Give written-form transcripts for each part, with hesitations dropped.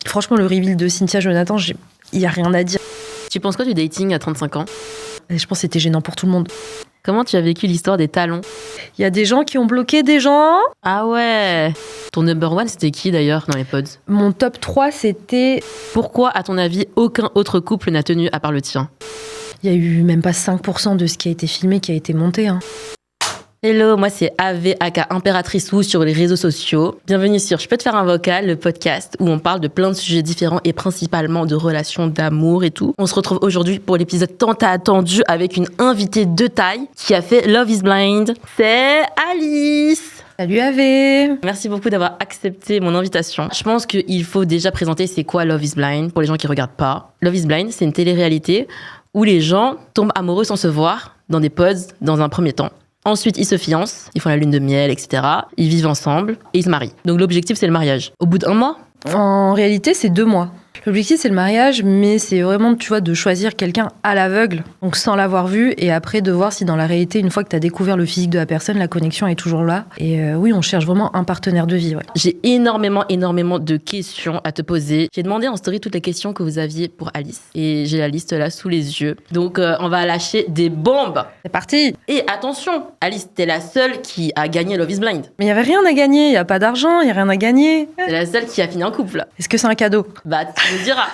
Franchement, le reveal de Cynthia Jonathan, il n'y a rien à dire. Tu penses quoi du dating à 35 ans ? Et je pense que c'était gênant pour tout le monde. Comment tu as vécu l'histoire des talons ? Il y a des gens qui ont bloqué des gens. Ah ouais. Ton number one, c'était qui d'ailleurs dans les pods ? Mon top 3, c'était... Pourquoi, à ton avis, aucun autre couple n'a tenu à part le tien ? Il y a eu même pas 5% de ce qui a été filmé qui a été monté. Hello, moi c'est AV aka Impératrice Wu sur les réseaux sociaux. Bienvenue sur Je peux te faire un vocal, le podcast où on parle de plein de sujets différents et principalement de relations d'amour et tout. On se retrouve aujourd'hui pour l'épisode tant attendu avec une invitée de taille qui a fait Love is Blind. C'est Alice. Salut AV. Merci beaucoup d'avoir accepté mon invitation. Je pense qu'il faut déjà présenter c'est quoi Love is Blind pour les gens qui regardent pas. Love is Blind, c'est une télé-réalité où les gens tombent amoureux sans se voir dans des pods dans un premier temps. Ensuite, ils se fiancent, ils font la lune de miel, etc. Ils vivent ensemble et ils se marient. Donc l'objectif, c'est le mariage. Au bout d'1 mois ? En réalité, c'est 2 mois. L'objectif, c'est le mariage, mais c'est vraiment, tu vois, de choisir quelqu'un à l'aveugle, donc sans l'avoir vu, et après de voir si dans la réalité, une fois que tu as découvert le physique de la personne, la connexion est toujours là. Et oui, on cherche vraiment un partenaire de vie. Ouais. J'ai énormément de questions à te poser. J'ai demandé en story toutes les questions que vous aviez pour Alice. Et j'ai la liste là sous les yeux. Donc, on va lâcher des bombes. C'est parti. Et attention, Alice, t'es la seule qui a gagné Love is Blind. Mais il n'y avait rien à gagner, il n'y a pas d'argent, il n'y a rien à gagner. C'est la seule qui a fini en couple. Est-ce que c'est un cadeau ? Bah, tu me diras.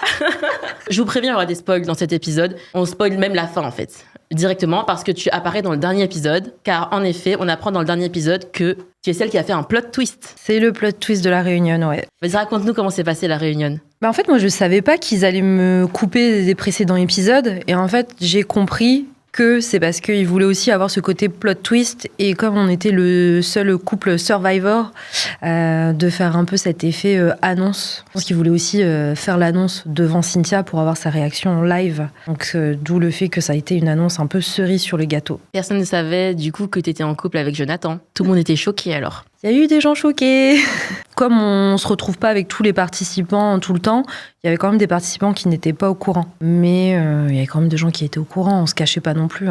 Je vous préviens, il y aura des spoils dans cet épisode. On spoil même la fin, en fait. Directement, parce que tu apparais dans le dernier épisode. Car, en effet, on apprend dans le dernier épisode que tu es celle qui a fait un plot twist. C'est le plot twist de la réunion, ouais. Vas-y, raconte-nous comment s'est passée la réunion. Bah en fait, moi, je savais pas qu'ils allaient me couper des précédents épisodes. Et en fait, j'ai compris que c'est parce qu'ils voulaient aussi avoir ce côté plot twist. Et comme on était le seul couple Survivor, de faire un peu cet effet annonce. Je pense qu'ils voulaient aussi faire l'annonce devant Cynthia pour avoir sa réaction en live. Donc d'où le fait que ça a été une annonce un peu cerise sur le gâteau. Personne ne savait du coup que tu étais en couple avec Jonathan. Tout le monde était choqué alors. Il y a eu des gens choqués. Comme on se retrouve pas avec tous les participants tout le temps, il y avait quand même des participants qui n'étaient pas au courant. Mais il y avait quand même des gens qui étaient au courant, on se cachait pas non plus.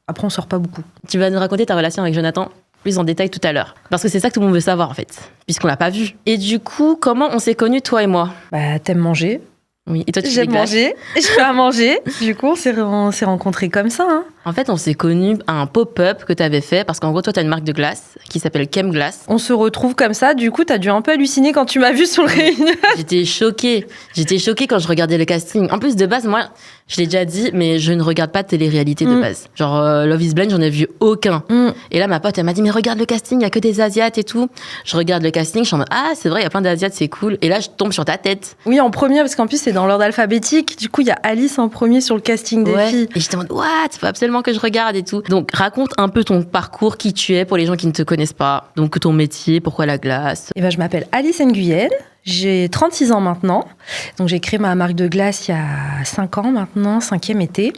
Après, on sort pas beaucoup. Tu vas nous raconter ta relation avec Jonathan plus en détail tout à l'heure. Parce que c'est ça que tout le monde veut savoir en fait, puisqu'on l'a pas vu. Et du coup, comment on s'est connus, toi et moi ? Bah, t'aimes manger. Oui, et toi tu fais J'aime manger, je fais à manger. Du coup, on s'est rencontrés comme ça. En fait, on s'est connus à un pop-up que tu avais fait, parce qu'en gros, toi, tu as une marque de glace qui s'appelle Kem Glace. On se retrouve comme ça, du coup, t'as dû un peu halluciner quand tu m'as vu sur le réunion. J'étais choquée quand je regardais le casting. En plus, de base, moi, je l'ai déjà dit, mais je ne regarde pas de télé-réalité de base. Genre, Love is Blind, j'en ai vu aucun. Et là, ma pote, elle m'a dit, mais regarde le casting, il n'y a que des Asiates et tout. Je regarde le casting, je suis en mode, ah, c'est vrai, il y a plein d'Asiates, c'est cool. Et là, je tombe sur ta tête. Oui, en premier, parce qu'en plus, c'est dans l'ordre alphabétique. Du coup, il y a Alice en premier sur le casting des filles. Et j'étais en mode, what, il faut absolument que je regarde et tout. Donc, raconte un peu ton parcours, qui tu es pour les gens qui ne te connaissent pas. Donc, ton métier, pourquoi la glace ? Et ben, je m'appelle Alice Nguyen. J'ai 36 ans maintenant. Donc, j'ai créé ma marque de glace il y a 5 ans maintenant, 5e été.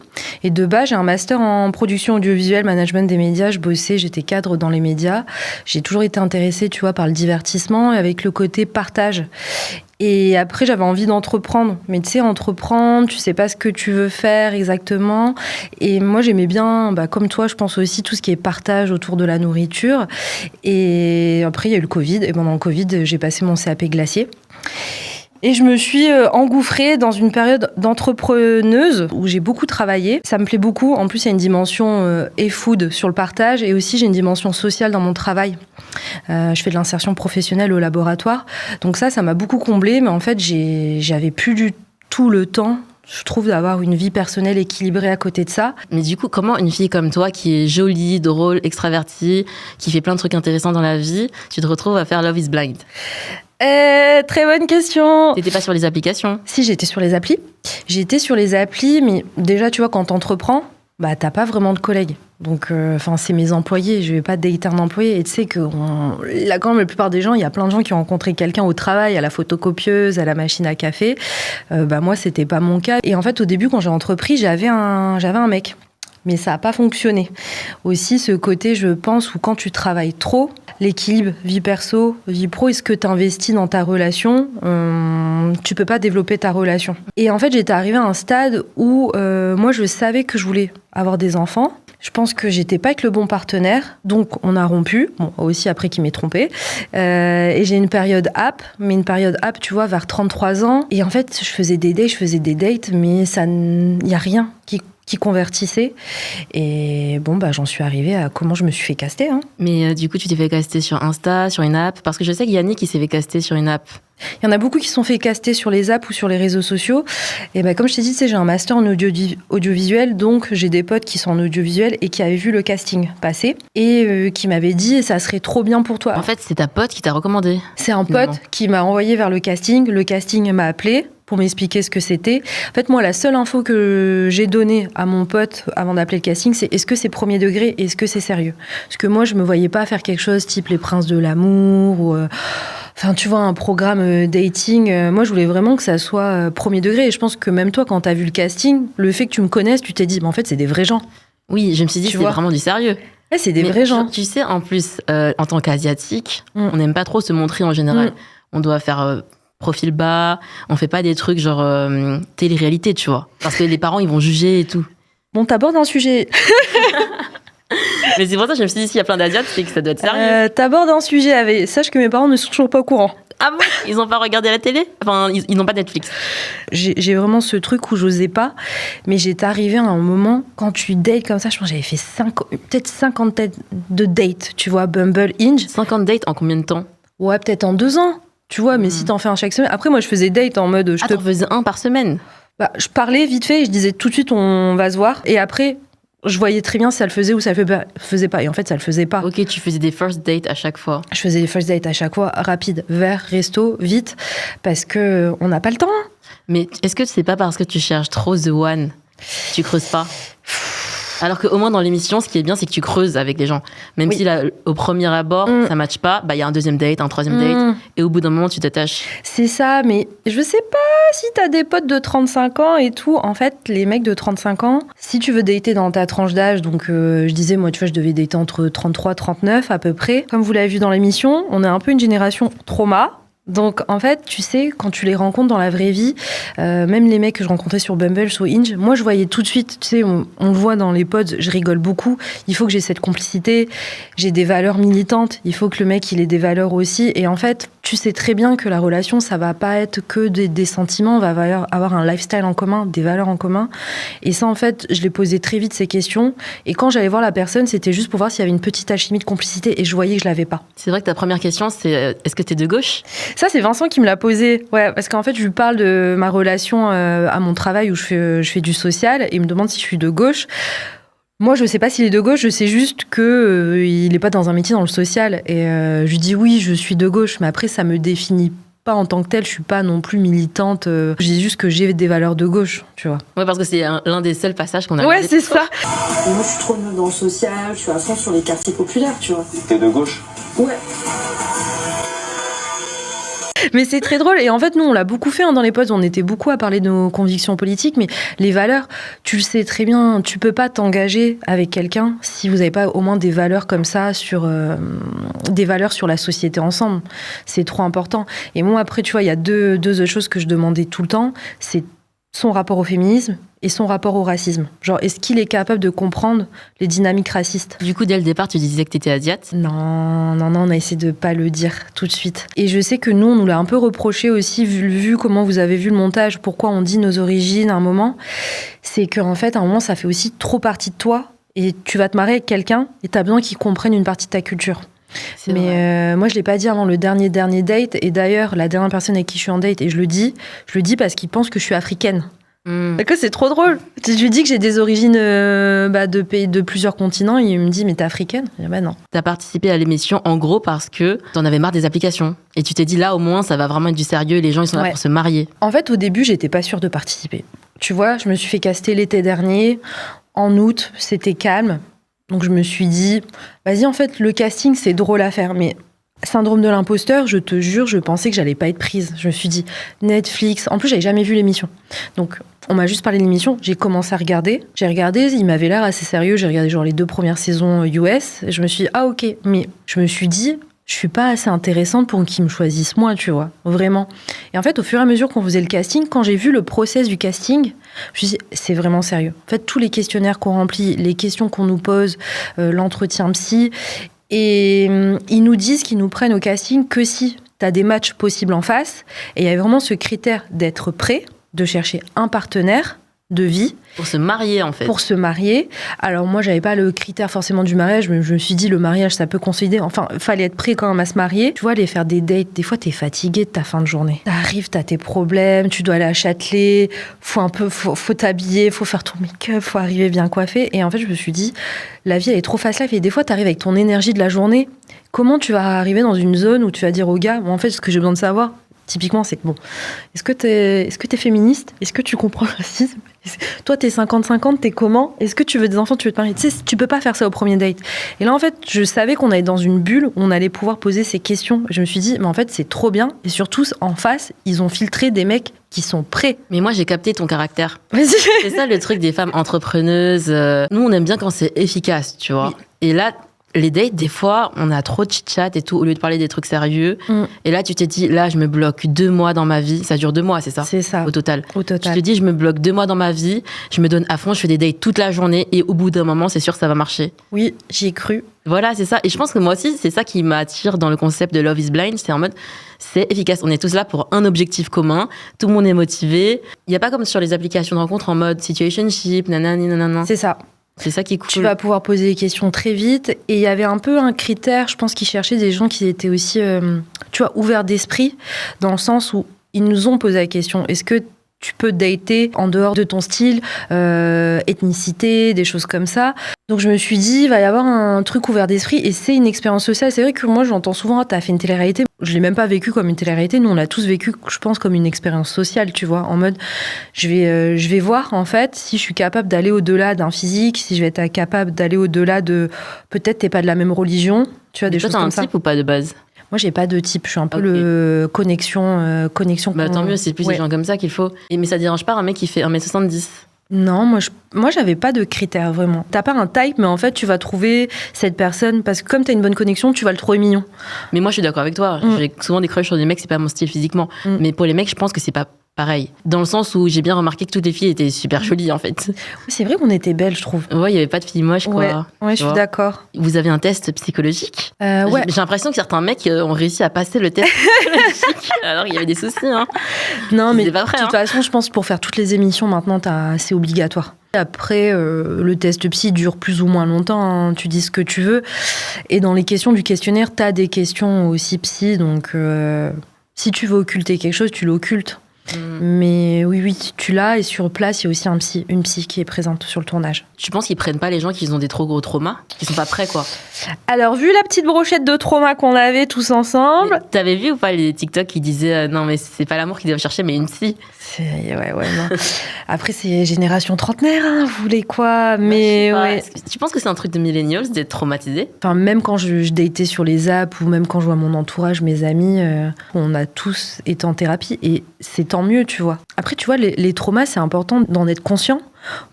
Et de base, j'ai un master en production audiovisuelle, management des médias. Je bossais, j'étais cadre dans les médias. J'ai toujours été intéressée, tu vois, par le divertissement et avec le côté partage. Et après, j'avais envie d'entreprendre. Mais tu sais, entreprendre, tu sais pas ce que tu veux faire exactement. Et moi, j'aimais bien, comme toi, je pense aussi, tout ce qui est partage autour de la nourriture. Et après, il y a eu le Covid. Et pendant le Covid, j'ai passé mon CAP glacier. Et je me suis engouffrée dans une période d'entrepreneuse où j'ai beaucoup travaillé. Ça me plaît beaucoup. En plus, il y a une dimension e-food sur le partage et aussi j'ai une dimension sociale dans mon travail. Je fais de l'insertion professionnelle au laboratoire. Donc ça m'a beaucoup comblée. Mais en fait, j'avais plus du tout le temps, je trouve, d'avoir une vie personnelle équilibrée à côté de ça. Mais du coup, comment une fille comme toi, qui est jolie, drôle, extravertie, qui fait plein de trucs intéressants dans la vie, tu te retrouves à faire Love is Blind ? Très bonne question. T'étais pas sur les applications ? Si, j'étais sur les applis. J'étais sur les applis, mais déjà, tu vois, quand t'entreprends, t'as pas vraiment de collègues. Donc, c'est mes employés, je vais pas dater un employé. Et tu sais que là, quand même, la plupart des gens, il y a plein de gens qui ont rencontré quelqu'un au travail, à la photocopieuse, à la machine à café. Moi, c'était pas mon cas. Et en fait, au début, quand j'ai entrepris, j'avais un mec. Mais ça n'a pas fonctionné. Aussi, ce côté, je pense, où quand tu travailles trop, l'équilibre vie perso, vie pro, est-ce que tu investis dans ta relation, tu peux pas développer ta relation. Et en fait, j'étais arrivée à un stade où moi, je savais que je voulais avoir des enfants. Je pense que j'étais pas avec le bon partenaire, donc on a rompu. Bon, aussi après qu'il m'ait trompée. Et j'ai une période app, tu vois, vers 33 ans. Et en fait, je faisais des dates, mais il y a rien qui convertissait. Et bon, j'en suis arrivée à comment je me suis fait caster. Hein. Mais du coup, tu t'es fait caster sur Insta, sur une app? Parce que je sais qu'il y a Yannick qui s'est fait caster sur une app. Il y en a beaucoup qui se sont fait caster sur les apps ou sur les réseaux sociaux. Et comme je t'ai dit, j'ai un master en audiovisuel, donc j'ai des potes qui sont en audiovisuel et qui avaient vu le casting passer et qui m'avaient dit ça serait trop bien pour toi. En fait, c'est ta pote qui t'a recommandé. C'est un pote qui m'a envoyé vers le casting. Le casting m'a appelé pour m'expliquer ce que c'était. En fait, moi, la seule info que j'ai donnée à mon pote avant d'appeler le casting, c'est est-ce que c'est premier degré et est-ce que c'est sérieux? Parce que moi, je me voyais pas faire quelque chose type Les Princes de l'amour ou... Enfin, tu vois, un programme dating, moi, je voulais vraiment que ça soit premier degré. Et je pense que même toi, quand t'as vu le casting, le fait que tu me connaisses, tu t'es dit, en fait, c'est des vrais gens. Oui, je me suis dit, c'est vraiment du sérieux. Ouais, c'est des vrais gens. Tu sais, en plus, en tant qu'asiatique, on n'aime pas trop se montrer en général. On doit faire profil bas, on fait pas des trucs genre télé-réalité, tu vois. Parce que les parents, ils vont juger et tout. Bon, t'abordes un sujet... Mais c'est pour ça que je me suis dit, s'il y a plein d'Asiates, c'est que ça doit être sérieux. T'abordes un sujet, sache que mes parents ne sont toujours pas au courant. Ah bon? Ils n'ont pas regardé la télé? Enfin, ils n'ont pas Netflix. J'ai vraiment ce truc où j'osais pas, mais j'étais arrivée à un moment, quand tu dates comme ça, je pense que j'avais fait peut-être 50 de dates, tu vois, Bumble, Hinge. 50 dates en combien de temps? Ouais, peut-être en 2 ans, tu vois, mais si t'en fais un chaque semaine. Après, moi, je faisais date en mode... t'en faisais un par semaine? Je parlais vite fait et je disais tout de suite, on va se voir. Et après... Je voyais très bien si ça le faisait ou ça le faisait pas. Et en fait, ça le faisait pas. Ok, tu faisais des first dates à chaque fois. Je faisais des first dates à chaque fois, rapide, vers, resto, vite, parce que on n'a pas le temps. Mais est-ce que c'est pas parce que tu cherches trop the one? Tu creuses pas? Alors qu'au moins dans l'émission, ce qui est bien, c'est que tu creuses avec les gens. Même si là, au premier abord, ça matche pas, il y a un deuxième date, un troisième date, et au bout d'un moment, tu t'attaches. C'est ça, mais je sais pas si t'as des potes de 35 ans et tout. En fait, les mecs de 35 ans, si tu veux dater dans ta tranche d'âge, donc je disais, moi, tu vois, je devais dater entre 33 et 39 à peu près. Comme vous l'avez vu dans l'émission, on est un peu une génération trauma. Donc, en fait, tu sais, quand tu les rencontres dans la vraie vie, même les mecs que je rencontrais sur Bumble, sur Hinge, moi, je voyais tout de suite, tu sais, on le voit dans les pods, je rigole beaucoup. Il faut que j'ai cette complicité, j'ai des valeurs militantes, il faut que le mec, il ait des valeurs aussi. Et en fait, tu sais très bien que la relation, ça va pas être que des sentiments, on va avoir un lifestyle en commun, des valeurs en commun. Et ça, en fait, je l'ai posé très vite, ces questions. Et quand j'allais voir la personne, c'était juste pour voir s'il y avait une petite alchimie de complicité, et je voyais que je l'avais pas. C'est vrai que ta première question, c'est est-ce que t'es de gauche? Ça, c'est Vincent qui me l'a posé. Ouais, parce qu'en fait, je lui parle de ma relation à mon travail où je fais du social et il me demande si je suis de gauche. Moi, je sais pas s'il est de gauche, je sais juste que il est pas dans un métier dans le social. Et je lui dis oui, je suis de gauche, mais après, ça me définit pas en tant que telle. Je suis pas non plus militante. Je dis juste que j'ai des valeurs de gauche, tu vois. Ouais, parce que c'est l'un des seuls passages qu'on a. Ouais, c'est ça. Et moi, je suis trop dans le social, je suis à fond sur les quartiers populaires, tu vois. T'es de gauche? Ouais. Mais c'est très drôle. Et en fait, nous, on l'a beaucoup fait dans les pods. On était beaucoup à parler de nos convictions politiques. Mais les valeurs, tu le sais très bien, tu peux pas t'engager avec quelqu'un si vous n'avez pas au moins des valeurs comme ça, des valeurs sur la société ensemble. C'est trop important. Et moi, après, tu vois, il y a deux autres choses que je demandais tout le temps. C'est son rapport au féminisme et son rapport au racisme. Genre, est-ce qu'il est capable de comprendre les dynamiques racistes? Du coup, dès le départ, tu disais que t'étais asiate? Non, on a essayé de pas le dire tout de suite. Et je sais que nous, on nous l'a un peu reproché aussi, vu comment vous avez vu le montage, pourquoi on dit nos origines à un moment. C'est qu'en fait, à un moment, ça fait aussi trop partie de toi. Et tu vas te marier avec quelqu'un et t'as besoin qu'il comprenne une partie de ta culture. Mais moi, je l'ai pas dit avant le dernier date. Et d'ailleurs, la dernière personne avec qui je suis en date, et je le dis parce qu'il pense que je suis africaine. D'accord, c'est trop drôle. Je lui dis que j'ai des origines de pays de plusieurs continents. Et il me dit, mais t'es africaine? Je dis, bah non. T'as participé à l'émission en gros parce que t'en avais marre des applications. Et tu t'es dit, là, au moins, ça va vraiment être du sérieux. Les gens, ils sont là pour se marier. En fait, au début, j'étais pas sûre de participer. Tu vois, je me suis fait caster l'été dernier. En août, c'était calme. Donc je me suis dit, vas-y, en fait, le casting, c'est drôle à faire. Mais syndrome de l'imposteur, je te jure, je pensais que j'allais pas être prise. Je me suis dit, Netflix. En plus, j'avais jamais vu l'émission. Donc, on m'a juste parlé de l'émission. J'ai commencé à regarder. J'ai regardé, il m'avait l'air assez sérieux. J'ai regardé genre les 2 premières saisons US. Et je me suis dit, ah ok. Mais je me suis dit, je suis pas assez intéressante pour qu'ils me choisissent moi, tu vois, vraiment. Et en fait, au fur et à mesure qu'on faisait le casting, quand j'ai vu le process du casting, je me suis dit, c'est vraiment sérieux. En fait, tous les questionnaires qu'on remplit, les questions qu'on nous pose, l'entretien psy, et ils nous disent qu'ils nous prennent au casting que si tu as des matchs possibles en face. Et il y avait vraiment ce critère d'être prêt, de chercher un partenaire de vie. Pour se marier, en fait. Pour se marier. Alors moi, j'avais pas le critère forcément du mariage, mais je me suis dit, le mariage, ça peut consolider. Enfin, fallait être prêt quand même à se marier. Tu vois, aller faire des dates, des fois, t'es fatigué de ta fin de journée. T'arrives, t'as tes problèmes, tu dois aller à Châtelet, faut t'habiller, faut faire ton make-up, faut arriver bien coiffé. Et en fait, je me suis dit, la vie, elle est trop fast life. Et des fois, t'arrives avec ton énergie de la journée. Comment tu vas arriver dans une zone où tu vas dire au gars, bon, en fait, ce que j'ai besoin de savoir, typiquement, c'est bon, est-ce que t'es féministe? Est-ce que tu comprends le racisme? Toi, t'es 50-50, t'es comment? Est-ce que tu veux des enfants, tu veux te marier? Tu sais, tu peux pas faire ça au premier date. Et là, en fait, je savais qu'on allait dans une bulle où on allait pouvoir poser ces questions. Je me suis dit, mais en fait, c'est trop bien. Et surtout, en face, ils ont filtré des mecs qui sont prêts. Mais moi, j'ai capté ton caractère. Vas-y. C'est ça le truc des femmes entrepreneuses. Nous, on aime bien quand c'est efficace, tu vois. Oui. Et là, les dates, des fois, on a trop de chit-chat et tout, au lieu de parler des trucs sérieux. Et là, tu t'es dit, là, je me bloque 2 mois dans ma vie. Ça dure 2 mois, c'est ça? C'est ça. Au total. Tu te dis, je me bloque 2 mois dans ma vie, je me donne à fond, je fais des dates toute la journée et au bout d'un moment, c'est sûr que ça va marcher. Oui, j'y ai cru. Voilà, c'est ça. Et je pense que moi aussi, c'est ça qui m'attire dans le concept de Love is Blind. C'est en mode, c'est efficace. On est tous là pour un objectif commun. Tout le monde est motivé. Il n'y a pas comme sur les applications de rencontre en mode situationship, nanani, nanana. C'est ça. C'est ça qui est cool. Tu vas pouvoir poser des questions très vite. Et il y avait un peu un critère, je pense, qu'ils cherchaient des gens qui étaient aussi, tu vois, ouverts d'esprit, dans le sens où ils nous ont posé la question, est-ce que tu peux dater en dehors de ton style, ethnicité, des choses comme ça. Donc je me suis dit, il va y avoir un truc ouvert d'esprit et c'est une expérience sociale. C'est vrai que moi, j'entends souvent, t'as fait une télé-réalité. Je l'ai même pas vécu comme une télé-réalité. Nous, on l'a tous vécu, je pense, comme une expérience sociale, tu vois, en mode, je vais voir, en fait, si je suis capable d'aller au-delà d'un physique, si je vais être capable d'aller au-delà de, peut-être t'es pas de la même religion, tu vois, des choses comme ça. T'as un type ou pas de base? Moi, j'ai pas de type. Je suis un peu le connexion. Bah, tant mieux, c'est plus des gens comme ça qu'il faut. Mais ça dérange pas un mec qui fait 1m70? Non, moi, j'avais pas de critères, vraiment. T'as pas un type, mais en fait, tu vas trouver cette personne, parce que comme t'as une bonne connexion, tu vas le trouver mignon. Mais moi, je suis d'accord avec toi. J'ai souvent des crushs sur des mecs, c'est pas mon style physiquement. Mais pour les mecs, je pense que c'est pas pareil. Dans le sens où j'ai bien remarqué que toutes les filles étaient super jolies, en fait. C'est vrai qu'on était belles, je trouve. Ouais, il y avait pas de filles moches, quoi. Ouais, je suis d'accord. Vous avez un test psychologique? Ouais. J'ai l'impression que certains mecs ont réussi à passer le test psychologique. Alors, il y avait des soucis, hein. Non, mais pas vrai, de toute façon, je pense que pour faire toutes les émissions, maintenant, c'est obligatoire. Après, le test psy dure plus ou moins longtemps, hein, tu dis ce que tu veux. Et dans les questions du questionnaire, t'as des questions aussi psy, donc si tu veux occulter quelque chose, tu l'occultes. Mais oui, tu l'as, et sur place, il y a aussi une psy qui est présente sur le tournage. Tu penses qu'ils prennent pas les gens qui ont des trop gros traumas, qui sont pas prêts, quoi? Alors, vu la petite brochette de trauma qu'on avait tous ensemble... Mais t'avais vu ou pas les TikTok qui disaient non, mais c'est pas l'amour qu'ils doivent chercher, mais une psy? Ouais, non. Après, c'est génération trentenaire, hein, vous voulez quoi? Mais ouais. Tu penses que c'est un truc de millennials d'être traumatisé? Enfin, même quand je datais sur les apps, ou même quand je vois mon entourage, mes amis, on a tous été en thérapie, et c'est tant mieux, tu vois. Après, tu vois, les traumas, c'est important d'en être conscient,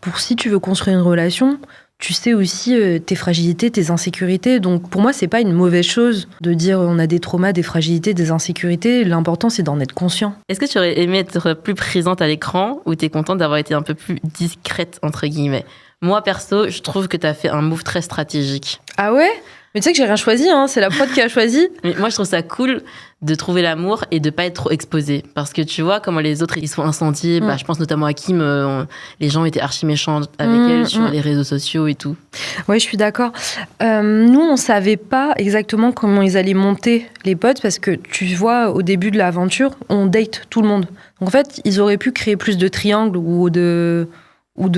pour si tu veux construire une relation, tu sais aussi tes fragilités, tes insécurités. Donc pour moi, c'est pas une mauvaise chose de dire on a des traumas, des fragilités, des insécurités. L'important, c'est d'en être conscient. Est-ce que tu aurais aimé être plus présente à l'écran ou t'es contente d'avoir été un peu plus discrète, entre guillemets? Moi, perso, je trouve que t'as fait un move très stratégique. Ah ouais? Mais tu sais que j'ai rien choisi, hein, c'est la prod qui a choisi. Mais moi, je trouve ça cool de trouver l'amour et de pas être trop exposé. Parce que tu vois, comment les autres, ils sont incendiés. Bah, je pense notamment à Kim, les gens étaient archi méchants avec elle sur les réseaux sociaux et tout. Ouais, je suis d'accord. Nous, on savait pas exactement comment ils allaient monter les potes parce que tu vois, au début de l'aventure, on date tout le monde. Donc en fait, ils auraient pu créer plus de triangles ou de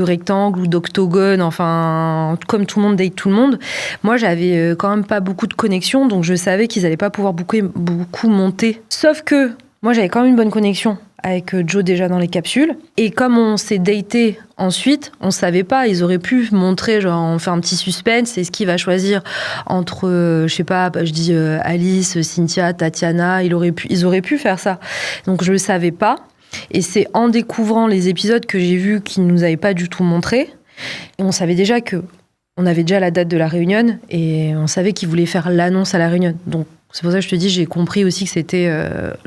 rectangles ou d'octogones, enfin, comme tout le monde date tout le monde. Moi, j'avais quand même pas beaucoup de connexion, donc je savais qu'ils allaient pas pouvoir beaucoup monter. Sauf que moi, j'avais quand même une bonne connexion avec Joe déjà dans les capsules. Et comme on s'est daté ensuite, on savait pas, ils auraient pu montrer, genre, on fait un petit suspense, est-ce qu'il va choisir entre, je sais pas, je dis Alice, Cynthia, Tatiana, ils auraient pu faire ça. Donc je le savais pas. Et c'est en découvrant les épisodes que j'ai vus qu'ils ne nous avaient pas du tout montré. Et on savait déjà on avait déjà la date de la réunion et on savait qu'ils voulaient faire l'annonce à la réunion. Donc C'est pour ça que je te dis, j'ai compris aussi que c'était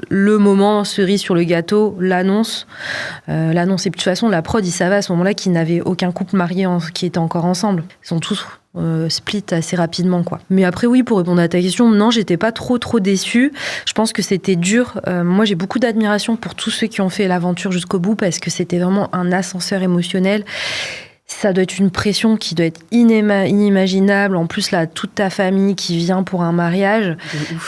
le moment cerise sur le gâteau, l'annonce. L'annonce. Et puis, de toute façon, la prod, ils savaient à ce moment-là qu'ils n'avaient aucun couple marié qui était encore ensemble. Ils sont tous split assez rapidement, quoi. Mais après, oui, pour répondre à ta question, non, j'étais pas trop déçue. Je pense que c'était dur. Moi, j'ai beaucoup d'admiration pour tous ceux qui ont fait l'aventure jusqu'au bout parce que c'était vraiment un ascenseur émotionnel. Ça doit être une pression qui doit être inimaginable. En plus, là, toute ta famille qui vient pour un mariage,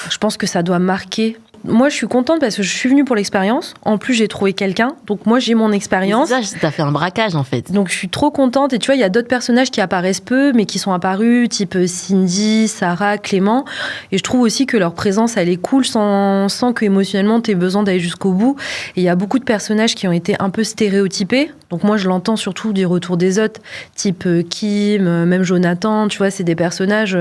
je pense que ça doit marquer. Moi, je suis contente parce que je suis venue pour l'expérience. En plus, j'ai trouvé quelqu'un. Donc, moi, j'ai mon expérience. C'est ça, t'as fait un braquage, en fait. Donc, je suis trop contente. Et tu vois, il y a d'autres personnages qui apparaissent peu, mais qui sont apparus, type Cindy, Sarah, Clément. Et je trouve aussi que leur présence, elle est cool sans que émotionnellement, tu aies besoin d'aller jusqu'au bout. Et il y a beaucoup de personnages qui ont été un peu stéréotypés. Donc, moi, je l'entends surtout des retours des autres, type Kim, même Jonathan. Tu vois, c'est des personnages,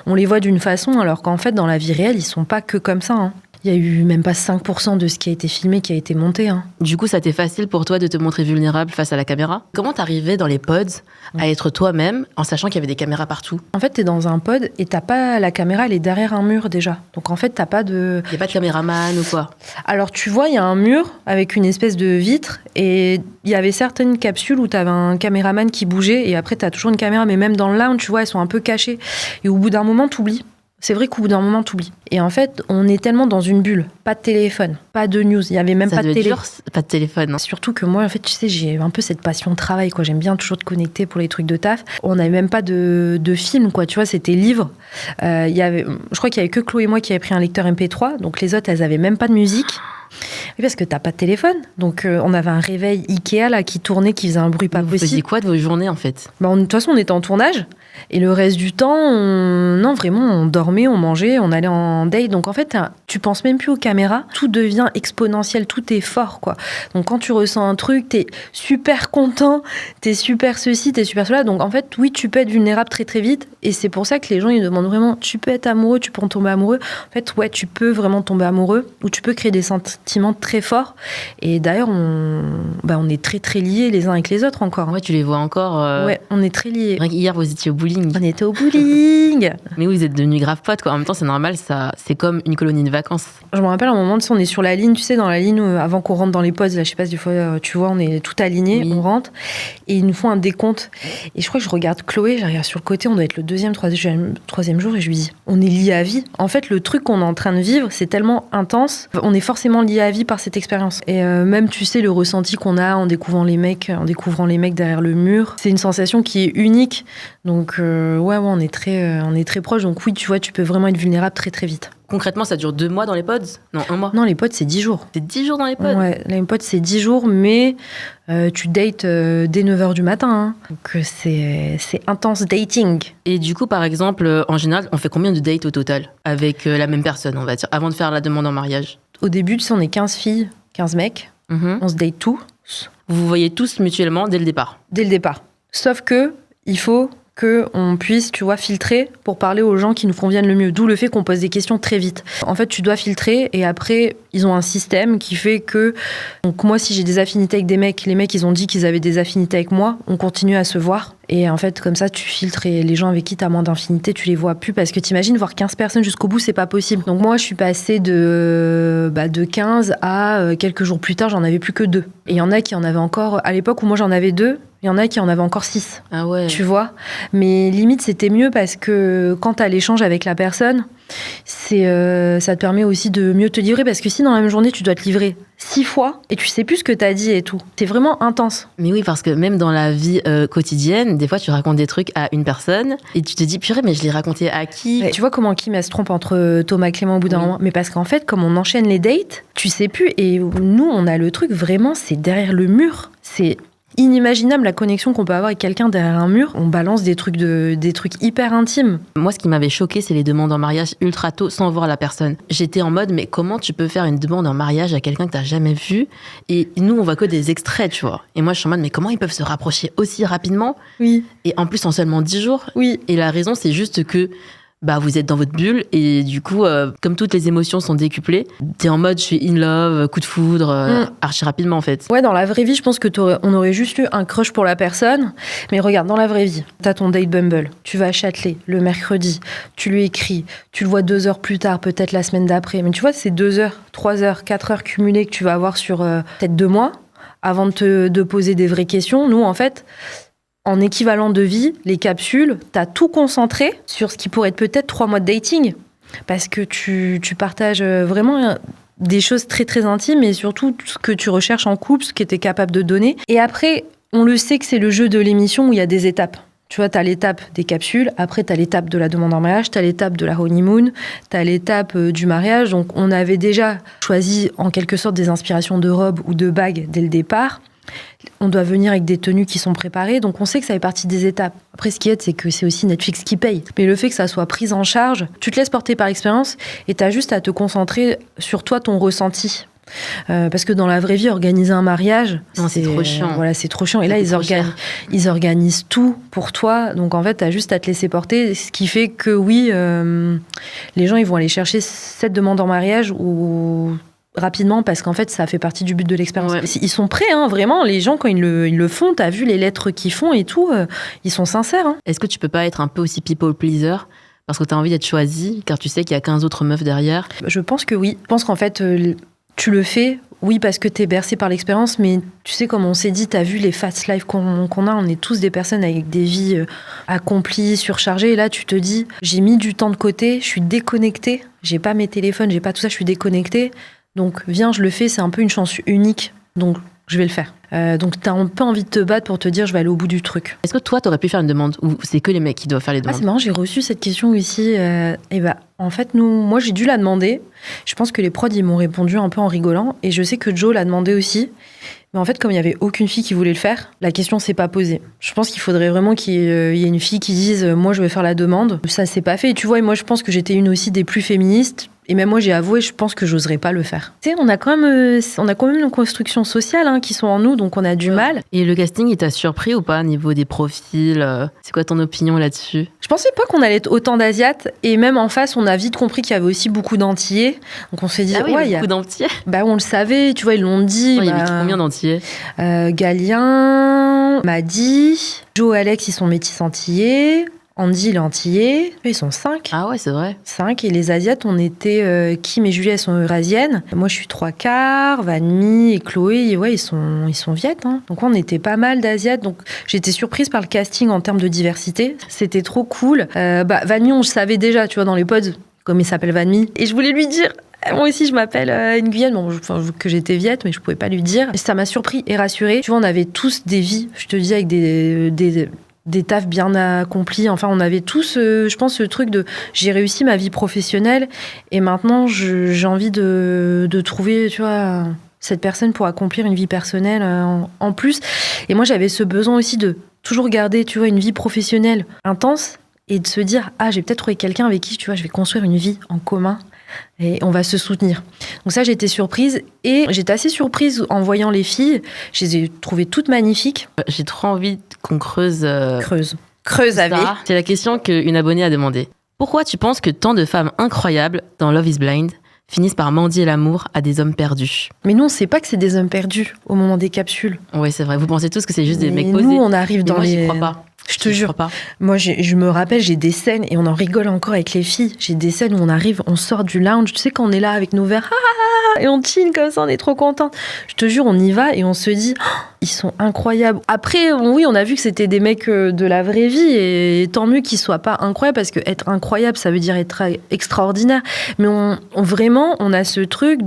on les voit d'une façon, alors qu'en fait, dans la vie réelle, ils sont pas que comme ça, hein. Il y a eu même pas 5% de ce qui a été filmé qui a été monté. Hein. Du coup, ça a été facile pour toi de te montrer vulnérable face à la caméra. Comment t'arrivais dans les pods à être toi-même en sachant qu'il y avait des caméras partout? En fait, t'es dans un pod et t'as pas la caméra, elle est derrière un mur déjà. Donc en fait, t'as pas de... Il n'y a pas de caméraman ou quoi? Alors tu vois, il y a un mur avec une espèce de vitre et il y avait certaines capsules où t'avais un caméraman qui bougeait et après t'as toujours une caméra, mais même dans le lounge, tu vois, elles sont un peu cachées. Et au bout d'un moment, t'oublies. C'est vrai qu'au bout d'un moment, t'oublies. Et en fait, on est tellement dans une bulle. Pas de téléphone, pas de news. Il y avait même ça pas de télé. Dur, pas de téléphone. Hein. Surtout que moi, en fait, tu sais, j'ai un peu cette passion de travail, quoi. J'aime bien toujours te connecter pour les trucs de taf. On n'avait même pas de film, quoi. Tu vois, c'était livre. Je crois qu'il y avait que Chloé et moi qui avaient pris un lecteur MP3. Donc les autres, elles avaient même pas de musique. Oui, parce que t'as pas de téléphone. Donc on avait un réveil Ikea là qui tournait, qui faisait un bruit pas possible. Vous faisiez quoi de vos journées en fait? De toute façon, on était en tournage. Et le reste du temps, non, vraiment, on dormait, on mangeait, on allait en date. Donc en fait, tu penses même plus aux caméras. Tout devient exponentiel, tout est fort, quoi. Donc quand tu ressens un truc, t'es super content, t'es super ceci, t'es super cela. Donc en fait, oui, tu peux être vulnérable très très vite. Et c'est pour ça que les gens, ils demandent vraiment, tu peux être amoureux, tu peux en tomber amoureux. En fait, ouais, tu peux vraiment tomber amoureux ou tu peux créer des sentiments très forts. Et d'ailleurs, on est très très liés les uns avec les autres encore. Hein. Ouais, tu les vois encore. Ouais, on est très liés. Hier, vous étiez au bowling. On était au bowling. Mais oui, vous êtes devenus grave potes, quoi. En même temps, c'est normal, ça, c'est comme une colonie de vacances. Je me rappelle un moment, on est sur la ligne, tu sais, dans la ligne avant qu'on rentre dans les pods. Là, je sais pas, des fois, tu vois, on est tout aligné, oui. On rentre et ils nous font un décompte. Et je crois que je regarde Chloé, je regarde sur le côté, on doit être le troisième jour et je lui dis, on est liés à vie. En fait, le truc qu'on est en train de vivre, c'est tellement intense, on est forcément liés à vie par cette expérience. Et même, tu sais, le ressenti qu'on a en découvrant les mecs derrière le mur, c'est une sensation qui est unique. Donc, ouais, on est très proches. Donc oui, tu vois, tu peux vraiment être vulnérable très très vite. Concrètement, ça dure 2 mois dans les pods? Non, 1 mois? Non, les pods, c'est 10 jours. C'est 10 jours dans les pods? Ouais, les pods, c'est 10 jours, mais tu dates dès 9h du matin. Hein. Donc c'est intense dating. Et du coup, par exemple, en général, on fait combien de dates au total avec la même personne, on va dire, avant de faire la demande en mariage? Au début, tu sais, on est 15 filles, 15 mecs. On se date tous. Vous vous voyez tous mutuellement dès le départ? Dès le départ. Sauf que il faut qu'on puisse, tu vois, filtrer pour parler aux gens qui nous conviennent le mieux. D'où le fait qu'on pose des questions très vite. En fait, tu dois filtrer et après, ils ont un système qui fait que... Donc moi, si j'ai des affinités avec des mecs, les mecs, ils ont dit qu'ils avaient des affinités avec moi, on continue à se voir. Et en fait, comme ça, tu filtres et les gens avec qui tu as moins d'infinité, tu les vois plus parce que t'imagines voir 15 personnes jusqu'au bout, c'est pas possible. Donc moi, je suis passée de 15 à quelques jours plus tard, j'en avais plus que 2. Et il y en a qui en avaient encore... À l'époque où moi, j'en avais 2, il y en a qui en avaient encore 6. Ah ouais. Tu vois? Mais limite, c'était mieux parce que quand tu as l'échange avec la personne, ça te permet aussi de mieux te livrer parce que si dans la même journée, tu dois te livrer 6 fois et tu sais plus ce que tu as dit et tout. C'est vraiment intense. Mais oui, parce que même dans la vie quotidienne, des fois, tu racontes des trucs à une personne et tu te dis, purée, mais je l'ai raconté à qui? Tu vois comment Kim, elle se trompe entre Thomas et Clément au bout d'un moment? Mais parce qu'en fait, comme on enchaîne les dates, tu sais plus. Et nous, on a le truc vraiment, c'est derrière le mur. C'est inimaginable la connexion qu'on peut avoir avec quelqu'un derrière un mur. On balance des trucs hyper intimes. Moi, ce qui m'avait choqué, c'est les demandes en mariage ultra tôt sans voir la personne. J'étais en mode, mais comment tu peux faire une demande en mariage à quelqu'un que t'as jamais vu? Et nous, on voit que des extraits, tu vois. Et moi, je suis en mode, mais comment ils peuvent se rapprocher aussi rapidement? Oui. Et en plus, en seulement 10 jours? Oui. Et la raison, c'est juste que bah vous êtes dans votre bulle et du coup, comme toutes les émotions sont décuplées, t'es en mode je suis in love, coup de foudre, archi rapidement en fait. Ouais, dans la vraie vie, je pense que on aurait juste eu un crush pour la personne. Mais regarde, dans la vraie vie, t'as ton date Bumble, tu vas à Châtelet le mercredi, tu lui écris, tu le vois 2 heures plus tard, peut-être la semaine d'après. Mais tu vois, c'est 2 heures, 3 heures, 4 heures cumulées que tu vas avoir sur peut-être 2 mois avant de poser des vraies questions. Nous, en fait, en équivalent de vie, les capsules, t'as tout concentré sur ce qui pourrait être peut-être 3 mois de dating. Parce que tu partages vraiment des choses très très intimes et surtout ce que tu recherches en couple, ce que tu es capable de donner. Et après, on le sait que c'est le jeu de l'émission où il y a des étapes. Tu vois, tu as l'étape des capsules, après tu as l'étape de la demande en mariage, tu as l'étape de la honeymoon, tu as l'étape du mariage. Donc on avait déjà choisi en quelque sorte des inspirations de robes ou de bagues dès le départ. On doit venir avec des tenues qui sont préparées, donc on sait que ça fait partie des étapes. Après, ce qui est, c'est que c'est aussi Netflix qui paye. Mais le fait que ça soit pris en charge, tu te laisses porter par l'expérience et tu as juste à te concentrer sur toi, ton ressenti. Parce que dans la vraie vie, organiser un mariage, c'est trop chiant. Voilà, c'est trop chiant. Et là, ils organisent tout pour toi. Donc en fait, tu as juste à te laisser porter. Ce qui fait que oui, les gens ils vont aller chercher cette demande en mariage ou rapidement parce qu'en fait ça fait partie du but de l'expérience. Ouais. Ils sont prêts, hein, vraiment, les gens quand ils le font, t'as vu les lettres qu'ils font et tout, ils sont sincères. Hein. Est-ce que tu peux pas être un peu aussi people pleaser parce que t'as envie d'être choisi, car tu sais qu'il y a 15 autres meufs derrière? Je pense que oui. Je pense qu'en fait tu le fais, oui, parce que t'es bercé par l'expérience, mais tu sais, comme on s'est dit, t'as vu les fast life qu'on a, on est tous des personnes avec des vies accomplies, surchargées, et là tu te dis, j'ai mis du temps de côté, je suis déconnectée, j'ai pas mes téléphones, j'ai pas tout ça, je suis déconnectée. Donc, viens, je le fais, c'est un peu une chance unique, donc je vais le faire. Donc, t'as un peu envie de te battre pour te dire, je vais aller au bout du truc. Est-ce que toi, t'aurais pu faire une demande ou c'est que les mecs qui doivent faire les demandes? C'est marrant, j'ai reçu cette question ici. Et bah, en fait, moi, j'ai dû la demander. Je pense que les prods, ils m'ont répondu un peu en rigolant. Et je sais que Joe l'a demandé aussi. Mais en fait, comme il n'y avait aucune fille qui voulait le faire, la question s'est pas posée. Je pense qu'il faudrait vraiment qu'il y ait une fille qui dise, moi, je vais faire la demande. Ça s'est pas fait. Et tu vois, et moi, je pense que j'étais une aussi des plus féministes. Et même moi, j'ai avoué, je pense que j'oserais pas le faire. Tu sais, on a quand même une construction sociale qui sont en nous, donc on a du mal. Et le casting, il t'a surpris ou pas au niveau des profils? C'est quoi ton opinion là-dessus? Je pensais pas qu'on allait être autant d'Asiates. Et même en face, on a vite compris qu'il y avait aussi beaucoup d'Antillais. Donc on s'est dit, il y a beaucoup d'Antillais. Bah, on le savait, tu vois, ils l'ont dit. Il y avait combien d'Antillais? Galien, Madi, Joe, Alex, ils sont métis antillais. Andy, il est antillais. Ils sont 5. Ah ouais, c'est vrai. 5. Et les Asiates, on était... Kim et Julie, elles sont eurasiennes. Moi, je suis 3/4. Vanmi et Chloé, ouais, ils sont viettes. Hein. Donc, on était pas mal d'Asiates. Donc, j'étais surprise par le casting en termes de diversité. C'était trop cool. Vanmi, on le savait déjà, tu vois, dans les pods, comme il s'appelle Vanmi. Et je voulais lui dire... Moi aussi, je m'appelle Nguyen, que j'étais viette, mais je pouvais pas lui dire. Et ça m'a surpris et rassurée. Tu vois, on avait tous des vies, je te dis, avec des tafs bien accomplis. Enfin, on avait tous, je pense, ce truc de j'ai réussi ma vie professionnelle et maintenant j'ai envie de trouver, tu vois, cette personne pour accomplir une vie personnelle en plus. Et moi, j'avais ce besoin aussi de toujours garder, tu vois, une vie professionnelle intense et de se dire, j'ai peut-être trouvé quelqu'un avec qui, tu vois, je vais construire une vie en commun. Et on va se soutenir. Donc ça, j'étais surprise. Et j'étais assez surprise en voyant les filles. Je les ai trouvées toutes magnifiques. J'ai trop envie qu'on creuse... Creuse avec. C'est la question qu'une abonnée a demandé. Pourquoi tu penses que tant de femmes incroyables dans Love is Blind finissent par mendier l'amour à des hommes perdus? Mais nous, on sait pas que c'est des hommes perdus au moment des capsules. Oui, c'est vrai. Vous pensez tous que c'est juste des mecs posés. Nous, on arrive dans les... Moi, j'y crois pas. Je te jure. Moi, je me rappelle, j'ai des scènes, et on en rigole encore avec les filles, j'ai des scènes où on arrive, on sort du lounge, tu sais, quand on est là avec nos verres, et on chill comme ça, on est trop contents. Je te jure, on y va et on se dit, ils sont incroyables. Après, oui, on a vu que c'était des mecs de la vraie vie, et tant mieux qu'ils soient pas incroyables, parce que être incroyable, ça veut dire être extraordinaire. Mais vraiment, on a ce truc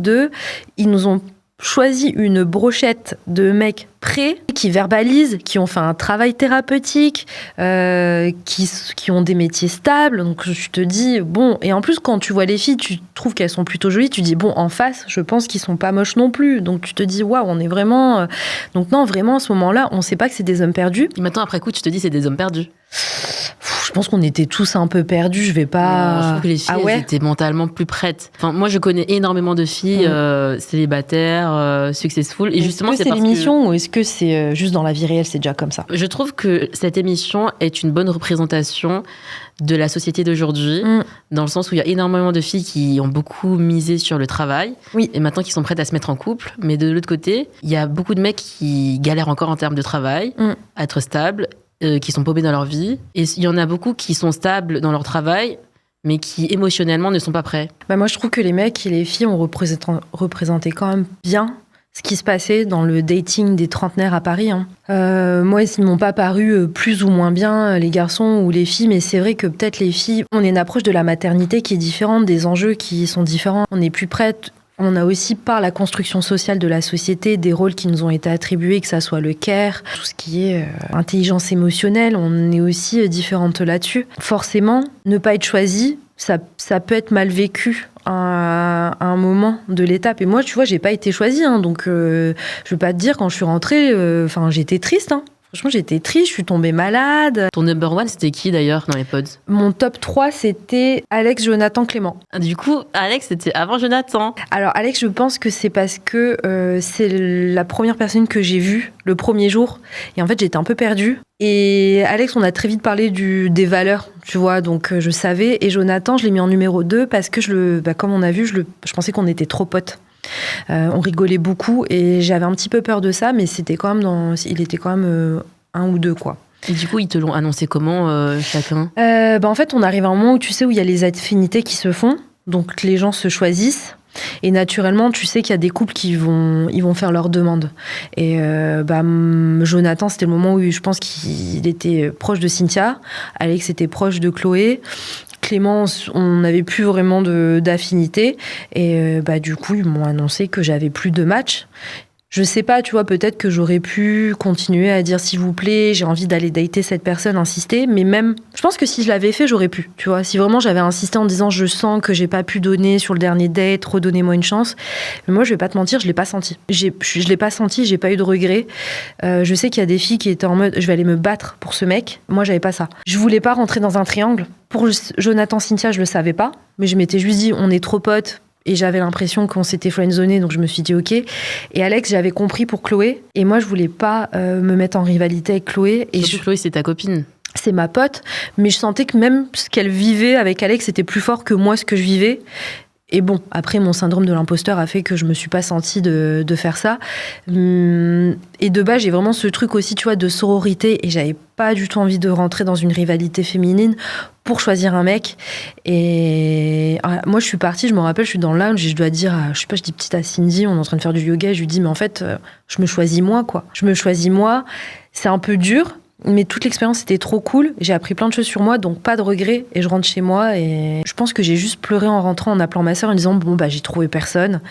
ils nous ont choisi une brochette de mecs prêts, qui verbalisent, qui ont fait un travail thérapeutique, qui ont des métiers stables. Donc je te dis, bon, et en plus quand tu vois les filles, tu trouves qu'elles sont plutôt jolies, tu dis, bon, en face, je pense qu'ils sont pas moches non plus. Donc tu te dis, waouh, on est vraiment... Donc non, vraiment, à ce moment-là, on sait pas que c'est des hommes perdus. Et maintenant, après coup, tu te dis, c'est des hommes perdus. pense qu'on était tous un peu perdus. Je vais pas. Non, je trouve que les filles, elles étaient mentalement plus prêtes. Enfin, moi, je connais énormément de filles célibataires, successful. Et justement, est-ce que c'est l'émission ou est-ce que c'est juste dans la vie réelle, c'est déjà comme ça? Je trouve que cette émission est une bonne représentation de la société d'aujourd'hui, dans le sens où il y a énormément de filles qui ont beaucoup misé sur le travail, et maintenant qui sont prêtes à se mettre en couple. Mais de l'autre côté, il y a beaucoup de mecs qui galèrent encore en termes de travail, à être stables, qui sont paumés dans leur vie. Et il y en a beaucoup qui sont stables dans leur travail, mais qui émotionnellement ne sont pas prêts. Moi, je trouve que les mecs et les filles ont représenté quand même bien ce qui se passait dans le dating des trentenaires à Paris. Moi, ils ne m'ont pas paru plus ou moins bien, les garçons ou les filles, mais c'est vrai que peut-être les filles, on a une approche de la maternité qui est différente, des enjeux qui sont différents. On est plus prêtes. On a aussi, par la construction sociale de la société, des rôles qui nous ont été attribués, que ça soit le care, tout ce qui est intelligence émotionnelle, on est aussi différentes là-dessus. Forcément, ne pas être choisi, ça peut être mal vécu à un moment de l'étape. Et moi, tu vois, j'ai pas été choisie, donc je veux pas te dire, quand je suis rentrée, j'étais triste. Franchement, j'étais triste, je suis tombée malade. Ton number one, c'était qui d'ailleurs dans les pods? Mon top 3, c'était Alex, Jonathan, Clément. Du coup, Alex, c'était avant Jonathan. Alors, Alex, je pense que c'est parce que c'est la première personne que j'ai vue le premier jour. Et en fait, j'étais un peu perdue. Et Alex, on a très vite parlé des valeurs, tu vois, donc je savais. Et Jonathan, je l'ai mis en numéro 2 parce que, comme on a vu, je pensais qu'on était trop potes. On rigolait beaucoup et j'avais un petit peu peur de ça, mais il était quand même 1 ou 2, quoi. Et du coup, ils te l'ont annoncé comment, chacun? En fait, on arrive à un moment où tu sais où il y a les affinités qui se font, donc les gens se choisissent. Et naturellement, tu sais qu'il y a des couples qui vont faire leurs demandes. Et Jonathan, c'était le moment où je pense qu'il était proche de Cynthia. Alex était proche de Chloé. Clément, on n'avait plus vraiment d'affinité. Et du coup, ils m'ont annoncé que j'avais plus de match. Je sais pas, tu vois, peut-être que j'aurais pu continuer à dire s'il vous plaît, j'ai envie d'aller dater cette personne, insister, mais même, je pense que si je l'avais fait, j'aurais pu, tu vois. Si vraiment j'avais insisté en disant je sens que j'ai pas pu donner sur le dernier date, redonnez-moi une chance. Mais moi, je vais pas te mentir, je l'ai pas senti. Je l'ai pas senti, j'ai pas eu de regret. Je sais qu'il y a des filles qui étaient en mode je vais aller me battre pour ce mec. Moi, j'avais pas ça. Je voulais pas rentrer dans un triangle. Pour Jonathan, Cynthia, je le savais pas, mais je m'étais juste dit on est trop potes. Et j'avais l'impression qu'on s'était friendzoné, donc je me suis dit ok. Et Alex, j'avais compris pour Chloé. Et moi, je voulais pas me mettre en rivalité avec Chloé. Et Chloé, c'est ta copine. C'est ma pote, mais je sentais que même ce qu'elle vivait avec Alex était plus fort que moi, ce que je vivais. Et bon, après, mon syndrome de l'imposteur a fait que je me suis pas sentie de faire ça. Et de base, j'ai vraiment ce truc aussi, tu vois, de sororité. Et j'avais pas du tout envie de rentrer dans une rivalité féminine pour choisir un mec. Et moi, je suis partie, je me rappelle, je suis dans le lounge et je dois dire, je dis petite à Cindy, on est en train de faire du yoga, et je lui dis, mais en fait, je me choisis moi, quoi. Je me choisis moi. C'est un peu dur. Mais toute l'expérience était trop cool. J'ai appris plein de choses sur moi, donc pas de regrets. Et je rentre chez moi et je pense que j'ai juste pleuré en rentrant, en appelant ma sœur, en disant j'ai trouvé personne.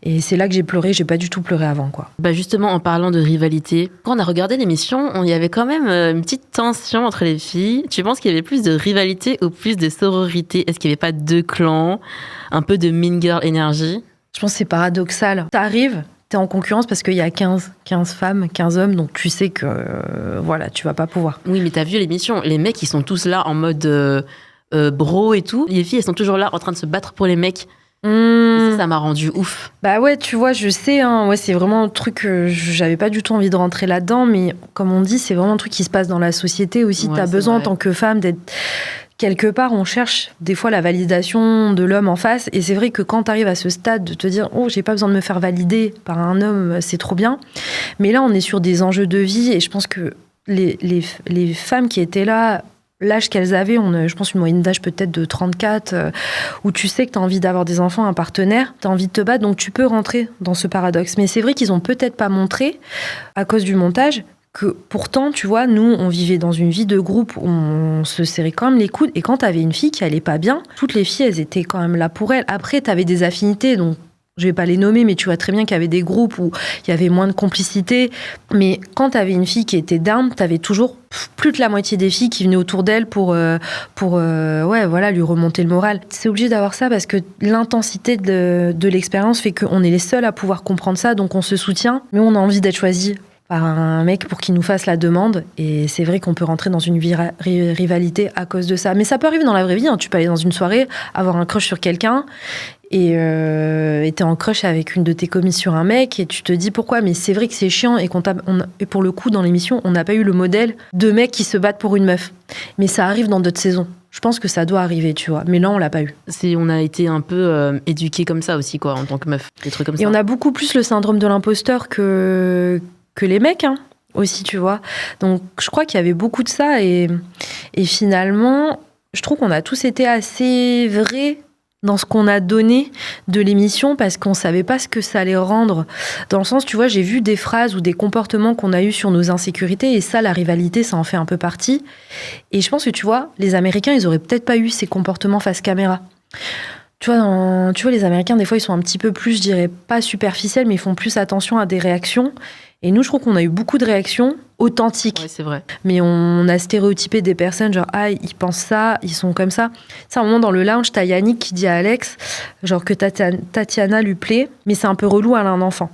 Et c'est là que j'ai pleuré. J'ai pas du tout pleuré avant, quoi. Justement, en parlant de rivalité, quand on a regardé l'émission, il y avait quand même une petite tension entre les filles. Tu penses qu'il y avait plus de rivalité ou plus de sororité? Est-ce qu'il y avait pas 2 clans, un peu de mean girl énergie? Je pense que c'est paradoxal. T'arrives, t'es en concurrence parce qu'il y a 15 femmes, 15 hommes, donc tu sais que tu vas pas pouvoir. Oui, mais t'as vu l'émission, les mecs, ils sont tous là en mode bro et tout. Les filles, elles sont toujours là en train de se battre pour les mecs. Et ça m'a rendu ouf. Ouais, tu vois, je sais, c'est vraiment un truc que j'avais pas du tout envie de rentrer là-dedans, mais comme on dit, c'est vraiment un truc qui se passe dans la société aussi. T'as besoin en tant que femme d'être... Quelque part, on cherche des fois la validation de l'homme en face. Et c'est vrai que quand tu arrives à ce stade de te dire « Oh, j'ai pas besoin de me faire valider par un homme, c'est trop bien ». Mais là, on est sur des enjeux de vie. Et je pense que les femmes qui étaient là, l'âge qu'elles avaient, je pense une moyenne d'âge peut-être de 34, où tu sais que tu as envie d'avoir des enfants, un partenaire, tu as envie de te battre. Donc tu peux rentrer dans ce paradoxe. Mais c'est vrai qu'ils ont peut-être pas montré, à cause du montage, que pourtant, tu vois, nous, on vivait dans une vie de groupe où on se serrait quand même les coudes. Et quand t'avais une fille qui allait pas bien, toutes les filles, elles étaient quand même là pour elle. Après, t'avais des affinités, donc je vais pas les nommer, mais tu vois très bien qu'il y avait des groupes où il y avait moins de complicité. Mais quand t'avais une fille qui était down, t'avais toujours plus de la moitié des filles qui venaient autour d'elle pour lui remonter le moral. C'est obligé d'avoir ça parce que l'intensité de l'expérience fait qu'on est les seuls à pouvoir comprendre ça, donc on se soutient, mais on a envie d'être choisi par un mec pour qu'il nous fasse la demande. Et c'est vrai qu'on peut rentrer dans une rivalité à cause de ça. Mais ça peut arriver dans la vraie vie. Hein. Tu peux aller dans une soirée, avoir un crush sur quelqu'un et t'es en crush avec une de tes commises sur un mec et tu te dis pourquoi. Mais c'est vrai que c'est chiant et et pour le coup, dans l'émission, on n'a pas eu le modèle de mecs qui se battent pour une meuf. Mais ça arrive dans d'autres saisons. Je pense que ça doit arriver, tu vois. Mais là, on l'a pas eu. On a été un peu éduqués comme ça aussi, quoi, en tant que meuf. Des trucs comme ça. Et on a beaucoup plus le syndrome de l'imposteur que les mecs, hein, aussi, tu vois. Donc, je crois qu'il y avait beaucoup de ça. Et finalement, je trouve qu'on a tous été assez vrais dans ce qu'on a donné de l'émission parce qu'on savait pas ce que ça allait rendre. Dans le sens, tu vois, j'ai vu des phrases ou des comportements qu'on a eus sur nos insécurités et ça, la rivalité, ça en fait un peu partie. Et je pense que, tu vois, les Américains, ils auraient peut-être pas eu ces comportements face caméra. Tu vois, les Américains, des fois, ils sont un petit peu plus, je dirais, pas superficiels, mais ils font plus attention à des réactions. Et nous, je trouve qu'on a eu beaucoup de réactions authentiques. Ouais, c'est vrai. Mais on a stéréotypé des personnes, genre, ah, ils pensent ça, ils sont comme ça. C'est un moment dans le lounge, t'as Yannick qui dit à Alex, genre, que Tatiana lui plaît, mais c'est un peu relou, elle a un enfant.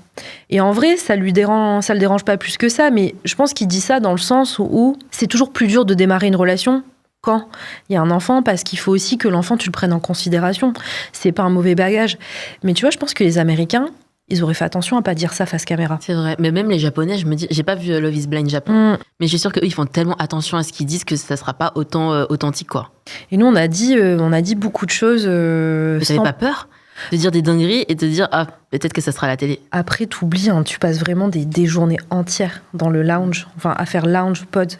Et en vrai, ça le dérange pas plus que ça, mais je pense qu'il dit ça dans le sens où c'est toujours plus dur de démarrer une relation quand il y a un enfant, parce qu'il faut aussi que l'enfant, tu le prennes en considération. C'est pas un mauvais bagage. Mais tu vois, je pense que les Américains, ils auraient fait attention à pas dire ça face caméra. C'est vrai. Mais même les Japonais, je me dis, j'ai pas vu Love is Blind Japon, mais je suis sûre qu'eux, ils font tellement attention à ce qu'ils disent que ça sera pas autant authentique, quoi. Et nous, on a dit beaucoup de choses. Mais t'avais pas peur de dire des dingueries et de dire, ah, peut-être que ça sera à la télé. Après, t'oublies, hein, tu passes vraiment des journées entières dans le lounge, enfin, à faire lounge, pod.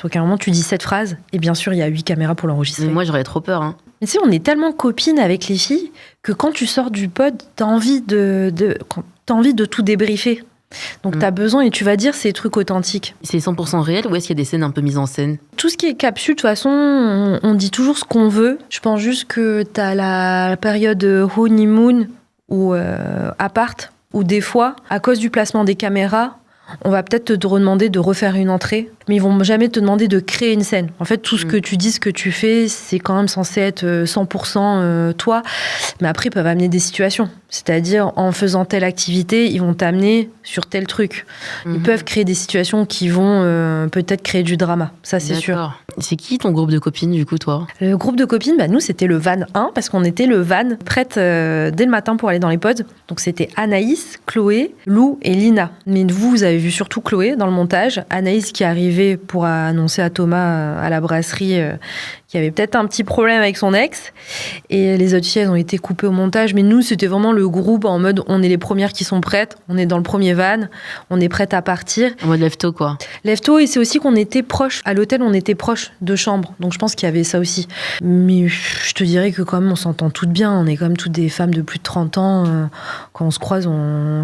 Donc, à un moment, tu dis 7 phrases, et bien sûr, il y a 8 caméras pour l'enregistrer. Mais moi, j'aurais trop peur, hein. Mais tu sais, on est tellement copines avec les filles que quand tu sors du pod, t'as envie de tout débriefer. Donc t'as besoin et tu vas dire ces trucs authentiques. C'est 100% réel ou est-ce qu'il y a des scènes un peu mises en scène ? Tout ce qui est capsule, de toute façon, on dit toujours ce qu'on veut. Je pense juste que t'as la période honeymoon ou appart, où des fois, à cause du placement des caméras, on va peut-être te redemander de refaire une entrée, mais ils vont jamais te demander de créer une scène. En fait, tout ce que tu dis, ce que tu fais, c'est quand même censé être 100% toi. Mais après, ils peuvent amener des situations. C'est-à-dire, en faisant telle activité, ils vont t'amener sur tel truc. Ils peuvent créer des situations qui vont peut-être créer du drama. Ça, c'est sûr. C'est qui ton groupe de copines, du coup, toi ? Le groupe de copines, nous, c'était le van 1, parce qu'on était le van prête dès le matin pour aller dans les pods. Donc, c'était Anaïs, Chloé, Lou et Lina. Mais vous avez vu surtout Chloé dans le montage. Anaïs qui arrivait pour annoncer à Thomas à la brasserie qu'il y avait peut-être un petit problème avec son ex. Et les autres filles, elles ont été coupées au montage. Mais nous, c'était vraiment le groupe en mode, on est les premières qui sont prêtes. On est dans le premier van. On est prêtes à partir. En mode lève-tôt, quoi. Lève-tôt, et c'est aussi qu'on était proches. À l'hôtel, on était proches de chambres. Donc, je pense qu'il y avait ça aussi. Mais je te dirais que quand même, on s'entend toutes bien. On est quand même toutes des femmes de plus de 30 ans. Quand on se croise,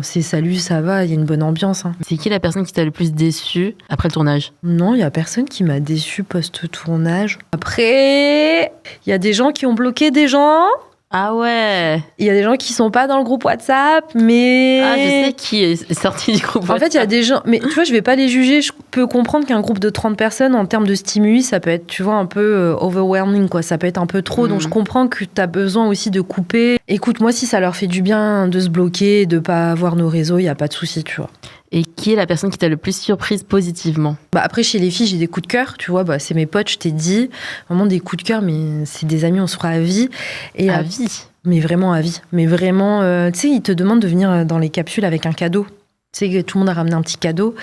c'est salut, ça va. Il y a une bonne ambiance. Hein. C'est qui la personne qui t'a le plus déçue après le tournage ? Non, il n'y a personne qui m'a déçue post-tournage. Après, il y a des gens qui ont bloqué des gens. Ah ouais. Il y a des gens qui sont pas dans le groupe WhatsApp, mais... Ah, je sais qui est sorti du groupe WhatsApp. En fait, il y a des gens... Mais tu vois, je vais pas les juger. Je peux comprendre qu'un groupe de 30 personnes, en termes de stimuli, ça peut être, tu vois, un peu overwhelming, quoi. Ça peut être un peu trop. Donc, je comprends que tu as besoin aussi de couper. Écoute, moi, si ça leur fait du bien de se bloquer, de pas avoir nos réseaux, il y a pas de souci, tu vois. Et qui est la personne qui t'a le plus surprise positivement ? Après, chez les filles, j'ai des coups de cœur, tu vois, c'est mes potes, je t'ai dit. Vraiment des coups de cœur, mais c'est des amis, on se fera à vie. Et à vie ? Mais vraiment à vie. Mais vraiment, tu sais, ils te demandent de venir dans les capsules avec un cadeau. Tu sais, que tout le monde a ramené un petit cadeau.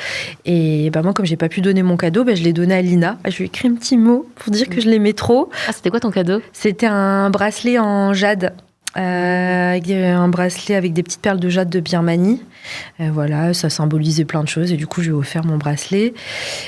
Et moi, comme j'ai pas pu donner mon cadeau, je l'ai donné à Lina. Je lui ai écrit un petit mot pour dire que je l'aimais trop. Ah, c'était quoi ton cadeau ? C'était un bracelet en jade. Un bracelet avec des petites perles de jade de Birmanie. Voilà, ça symbolisait plein de choses et du coup, je lui ai offert mon bracelet.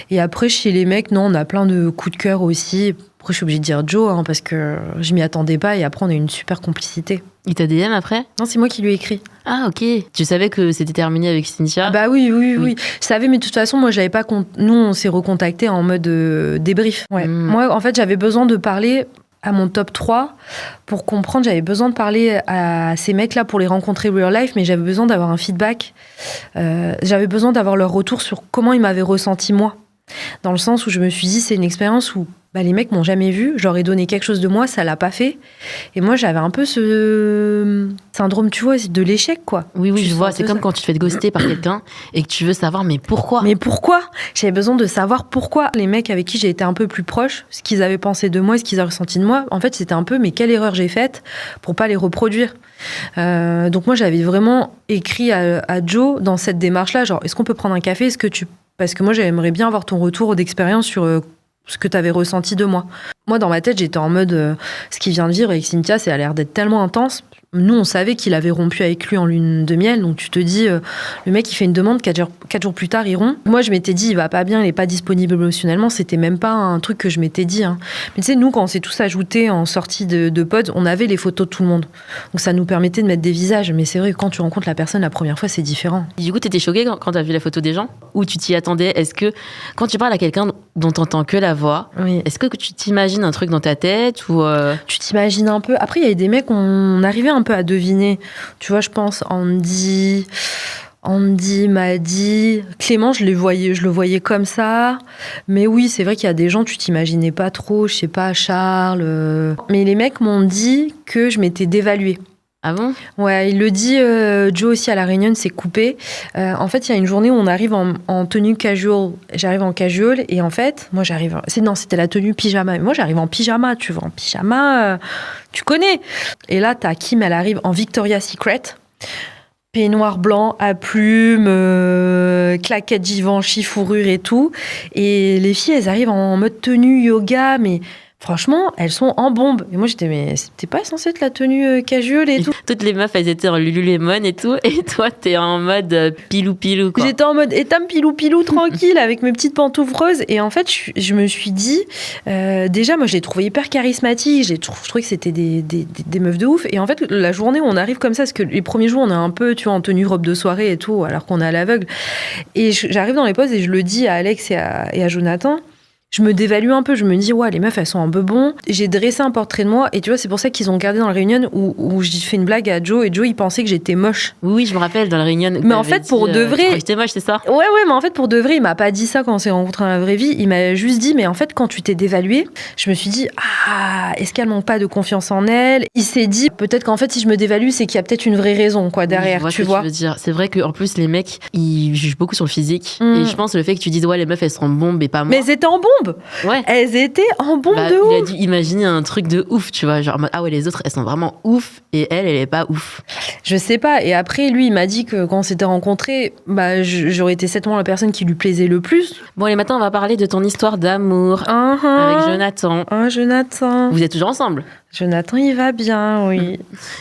Et après, chez les mecs, non, on a plein de coups de cœur aussi. Après, je suis obligée de dire Joe, hein, parce que je m'y attendais pas et après, on a eu une super complicité. Il t'a DM après ? Non, c'est moi qui lui ai écrit. Ah, ok. Tu savais que c'était terminé avec Cynthia ? Ah bah oui. Je savais, mais de toute façon, moi, j'avais pas... Nous, on s'est recontactés en mode débrief. Ouais. Moi, en fait, j'avais besoin de parler à mon top 3 pour comprendre. J'avais besoin de parler à ces mecs-là pour les rencontrer real life, mais j'avais besoin d'avoir un feedback. J'avais besoin d'avoir leur retour sur comment ils m'avaient ressenti moi. Dans le sens où je me suis dit, c'est une expérience où les mecs m'ont jamais vu, je leur ai donné quelque chose de moi, ça l'a pas fait. Et moi, j'avais un peu ce syndrome, tu vois, de l'échec, quoi. Oui, je vois. C'est comme quand tu te fais ghoster par quelqu'un et que tu veux savoir, mais pourquoi ? Mais pourquoi ? J'avais besoin de savoir pourquoi. Les mecs avec qui j'ai été un peu plus proche, ce qu'ils avaient pensé de moi, ce qu'ils avaient ressenti de moi, en fait, c'était un peu, mais quelle erreur j'ai faite pour pas les reproduire. Donc moi, j'avais vraiment écrit à Joe dans cette démarche-là, genre, est-ce qu'on peut prendre un café ? Parce que moi, j'aimerais bien avoir ton retour d'expérience sur ce que tu avais ressenti de moi. Moi, dans ma tête, j'étais en mode, ce qu'il vient de vivre avec Cynthia, ça a l'air d'être tellement intense. Nous, on savait qu'il avait rompu avec lui en lune de miel, donc tu te dis, le mec, il fait une demande, 4 jours plus tard, il rompt. Moi, je m'étais dit, il va pas bien, il est pas disponible émotionnellement, c'était même pas un truc que je m'étais dit. Hein. Mais tu sais, nous, quand on s'est tous ajoutés en sortie de pod, on avait les photos de tout le monde. Donc ça nous permettait de mettre des visages, mais c'est vrai que quand tu rencontres la personne la première fois, c'est différent. Et du coup, t'étais choquée quand t'as vu la photo des gens ? Ou tu t'y attendais ? Est-ce que, quand tu parles à quelqu'un dont t'entends que la voix, Oui. est-ce que tu t'imagines un truc dans ta tête ou Tu t'imagines un peu. Après, il y a des mecs, on arrivait un peu à deviner. Tu vois, je pense, Andy m'a dit. Clément, je le voyais comme ça. Mais oui, c'est vrai qu'il y a des gens, tu t'imaginais pas trop. Je sais pas, Charles. Mais les mecs m'ont dit que je m'étais dévaluée. Ah bon ? Ouais, il le dit, Joe aussi à la réunion, c'est coupé. En fait, il y a une journée où on arrive en tenue casual. J'arrive en casual et en fait, moi j'arrive. C'était la tenue pyjama. Moi j'arrive en pyjama, tu vois, en pyjama, tu connais. Et là, t'as Kim, elle arrive en Victoria's Secret. Peignoir blanc à plumes, claquettes Givenchy, fourrure et tout. Et les filles, elles arrivent en mode tenue yoga, mais franchement, elles sont en bombe. Et moi, j'étais, mais c'était pas censé être la tenue casual et tout. Toutes les meufs, elles étaient en Lululemon et tout. Et toi, t'es en mode pilou-pilou, quoi. J'étais en mode étam pilou-pilou, tranquille, avec mes petites pantoufles roses. Et en fait, je me suis dit, déjà, moi, je les trouvais hyper charismatiques. Je trouvais que c'était des meufs de ouf. Et en fait, la journée où on arrive comme ça, parce que les premiers jours, on est un peu, tu vois, en tenue robe de soirée et tout, alors qu'on est à l'aveugle. Et j'arrive dans les pauses et je le dis à Alex et à Jonathan. Je me dévalue un peu, je me dis, ouais, les meufs, elles sont un peu bonnes. J'ai dressé un portrait de moi, et tu vois, c'est pour ça qu'ils ont gardé dans la réunion où j'ai fait une blague à Joe, et Joe, il pensait que j'étais moche. Oui, je me rappelle, dans la réunion. Mais en fait, pour de vrai. J'étais moche, c'est ça ? Ouais, mais en fait, pour de vrai, il m'a pas dit ça quand on s'est rencontrés dans la vraie vie. Il m'a juste dit, mais en fait, quand tu t'es dévaluée, je me suis dit, est-ce qu'elle manque pas de confiance en elle ? Il s'est dit, peut-être qu'en fait, si je me dévalue, c'est qu'il y a peut-être une vraie raison, quoi, derrière, oui, tu vois. Tu veux dire. C'est vrai qu'en plus, les mecs, ils jugent beaucoup sur le physique. Et je pense le fait que tu dises, ouais, les meufs, elles sont en bombe et pas moi. Mais elles étaient en bombe. Ouais. Elles étaient en bombe de ouf. Il a dû imaginer un truc de ouf, tu vois. Genre, ah ouais, les autres, elles sont vraiment ouf et elle est pas ouf. Je sais pas. Et après, lui, il m'a dit que quand on s'était rencontrés, j'aurais été certainement la personne qui lui plaisait le plus. Bon, les matins, on va parler de ton histoire d'amour avec Jonathan. Jonathan. Vous êtes toujours ensemble ? Jonathan, il va bien, oui.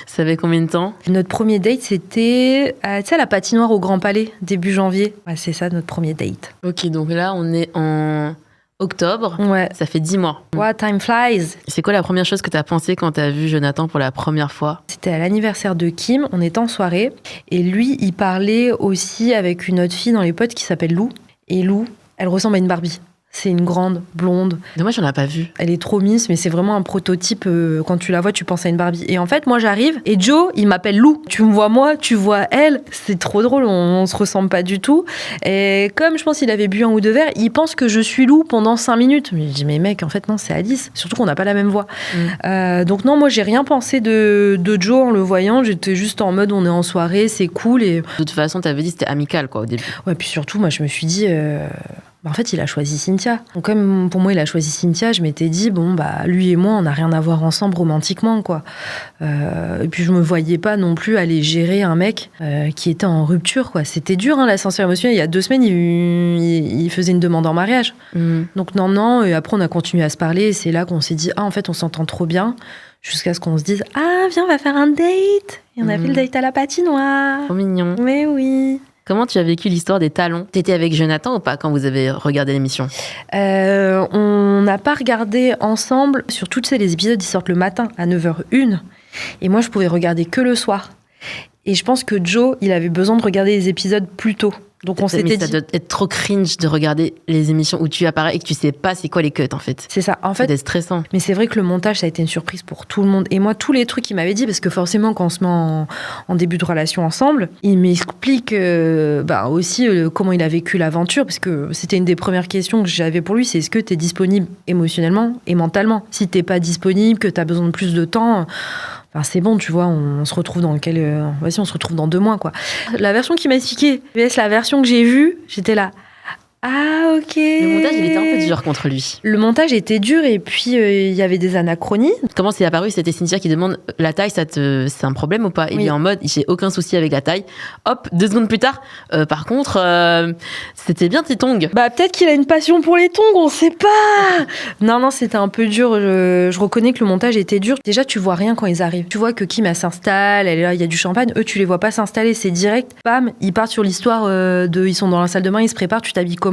Ça fait combien de temps ? Notre premier date, c'était tu sais, à la patinoire au Grand Palais, début janvier. Ouais, c'est ça, notre premier date. Ok, donc là, on est en octobre. Ouais. Ça fait 10 mois. Ouais, time flies. C'est quoi la première chose que t'as pensé quand t'as vu Jonathan pour la première fois ? C'était à l'anniversaire de Kim, on était en soirée. Et lui, il parlait aussi avec une autre fille dans les potes qui s'appelle Lou. Et Lou, elle ressemble à une Barbie. C'est une grande, blonde. Dommage, j'en ai pas vu. Elle est trop mince, mais c'est vraiment un prototype. Quand tu la vois, tu penses à une Barbie. Et en fait, moi, j'arrive et Joe, il m'appelle Lou. Tu me vois moi, tu vois elle. C'est trop drôle, on se ressemble pas du tout. Et comme je pense qu'il avait bu un ou deux verres, il pense que je suis Lou pendant 5 minutes. Mais je dis, mais mec, en fait, non, c'est Alice. Surtout qu'on n'a pas la même voix. Donc non, moi, j'ai rien pensé de Joe en le voyant. J'étais juste en mode, on est en soirée, c'est cool. Et... De toute façon, t'avais dit c'était amical, quoi, au début. Ouais, puis surtout, moi, je me suis dit... en fait, il a choisi Cynthia. Donc, comme pour moi, il a choisi Cynthia, je m'étais dit, lui et moi, on n'a rien à voir ensemble romantiquement, quoi. Et puis, je me voyais pas non plus aller gérer un mec qui était en rupture, quoi. C'était dur, hein, l'ascenseur émotionnel. Il y a 2 semaines, il faisait une demande en mariage. Donc, non. Et après, on a continué à se parler. Et c'est là qu'on s'est dit, en fait, on s'entend trop bien. Jusqu'à ce qu'on se dise, viens, on va faire un date. Et on a fait le date à la patinoire. Trop mignon. Mais oui. Comment tu as vécu l'histoire des talons ? T'étais avec Jonathan ou pas quand vous avez regardé l'émission ? On n'a pas regardé ensemble. Surtout, tu sais, les épisodes, ils sortent le matin à 9h01. Et moi, je pouvais regarder que le soir. Et je pense que Joe, il avait besoin de regarder les épisodes plus tôt. Donc on Mais s'était ça dit... doit être trop cringe de regarder les émissions où tu apparais et que tu sais pas c'est quoi les cuts en fait. C'est ça. En Ça fait, doit être stressant. mais c'est vrai que le montage, ça a été une surprise pour tout le monde. Et moi, tous les trucs qu'il m'avait dit, parce que forcément, quand on se met en début de relation ensemble, il m'explique aussi comment il a vécu l'aventure, parce que c'était une des premières questions que j'avais pour lui, c'est est-ce que tu es disponible émotionnellement et mentalement ? Si t'es pas disponible, que tu as besoin de plus de temps... Enfin, c'est bon, tu vois, on se retrouve on se retrouve dans 2 mois, quoi. La version qu'il m'a expliquée, la version que j'ai vue, j'étais là. Ah, ok. Le montage, il était un peu dur contre lui. Le montage était dur et puis il y avait des anachronies. Comment c'est apparu? C'était Cynthia qui demande la taille, c'est un problème ou pas? Il est en mode, j'ai aucun souci avec la taille. Hop, 2 secondes plus tard, par contre, c'était bien tes tongs. Bah peut-être qu'il a une passion pour les tongs, on sait pas. Non, c'était un peu dur. Je reconnais que le montage était dur. Déjà, tu vois rien quand ils arrivent. Tu vois que Kim, elle s'installe, elle est là, il y a du champagne. Eux, tu les vois pas s'installer, c'est direct. Bam, ils partent sur l'histoire ils sont dans la salle de bain, ils se préparent, tu t'habilles comment?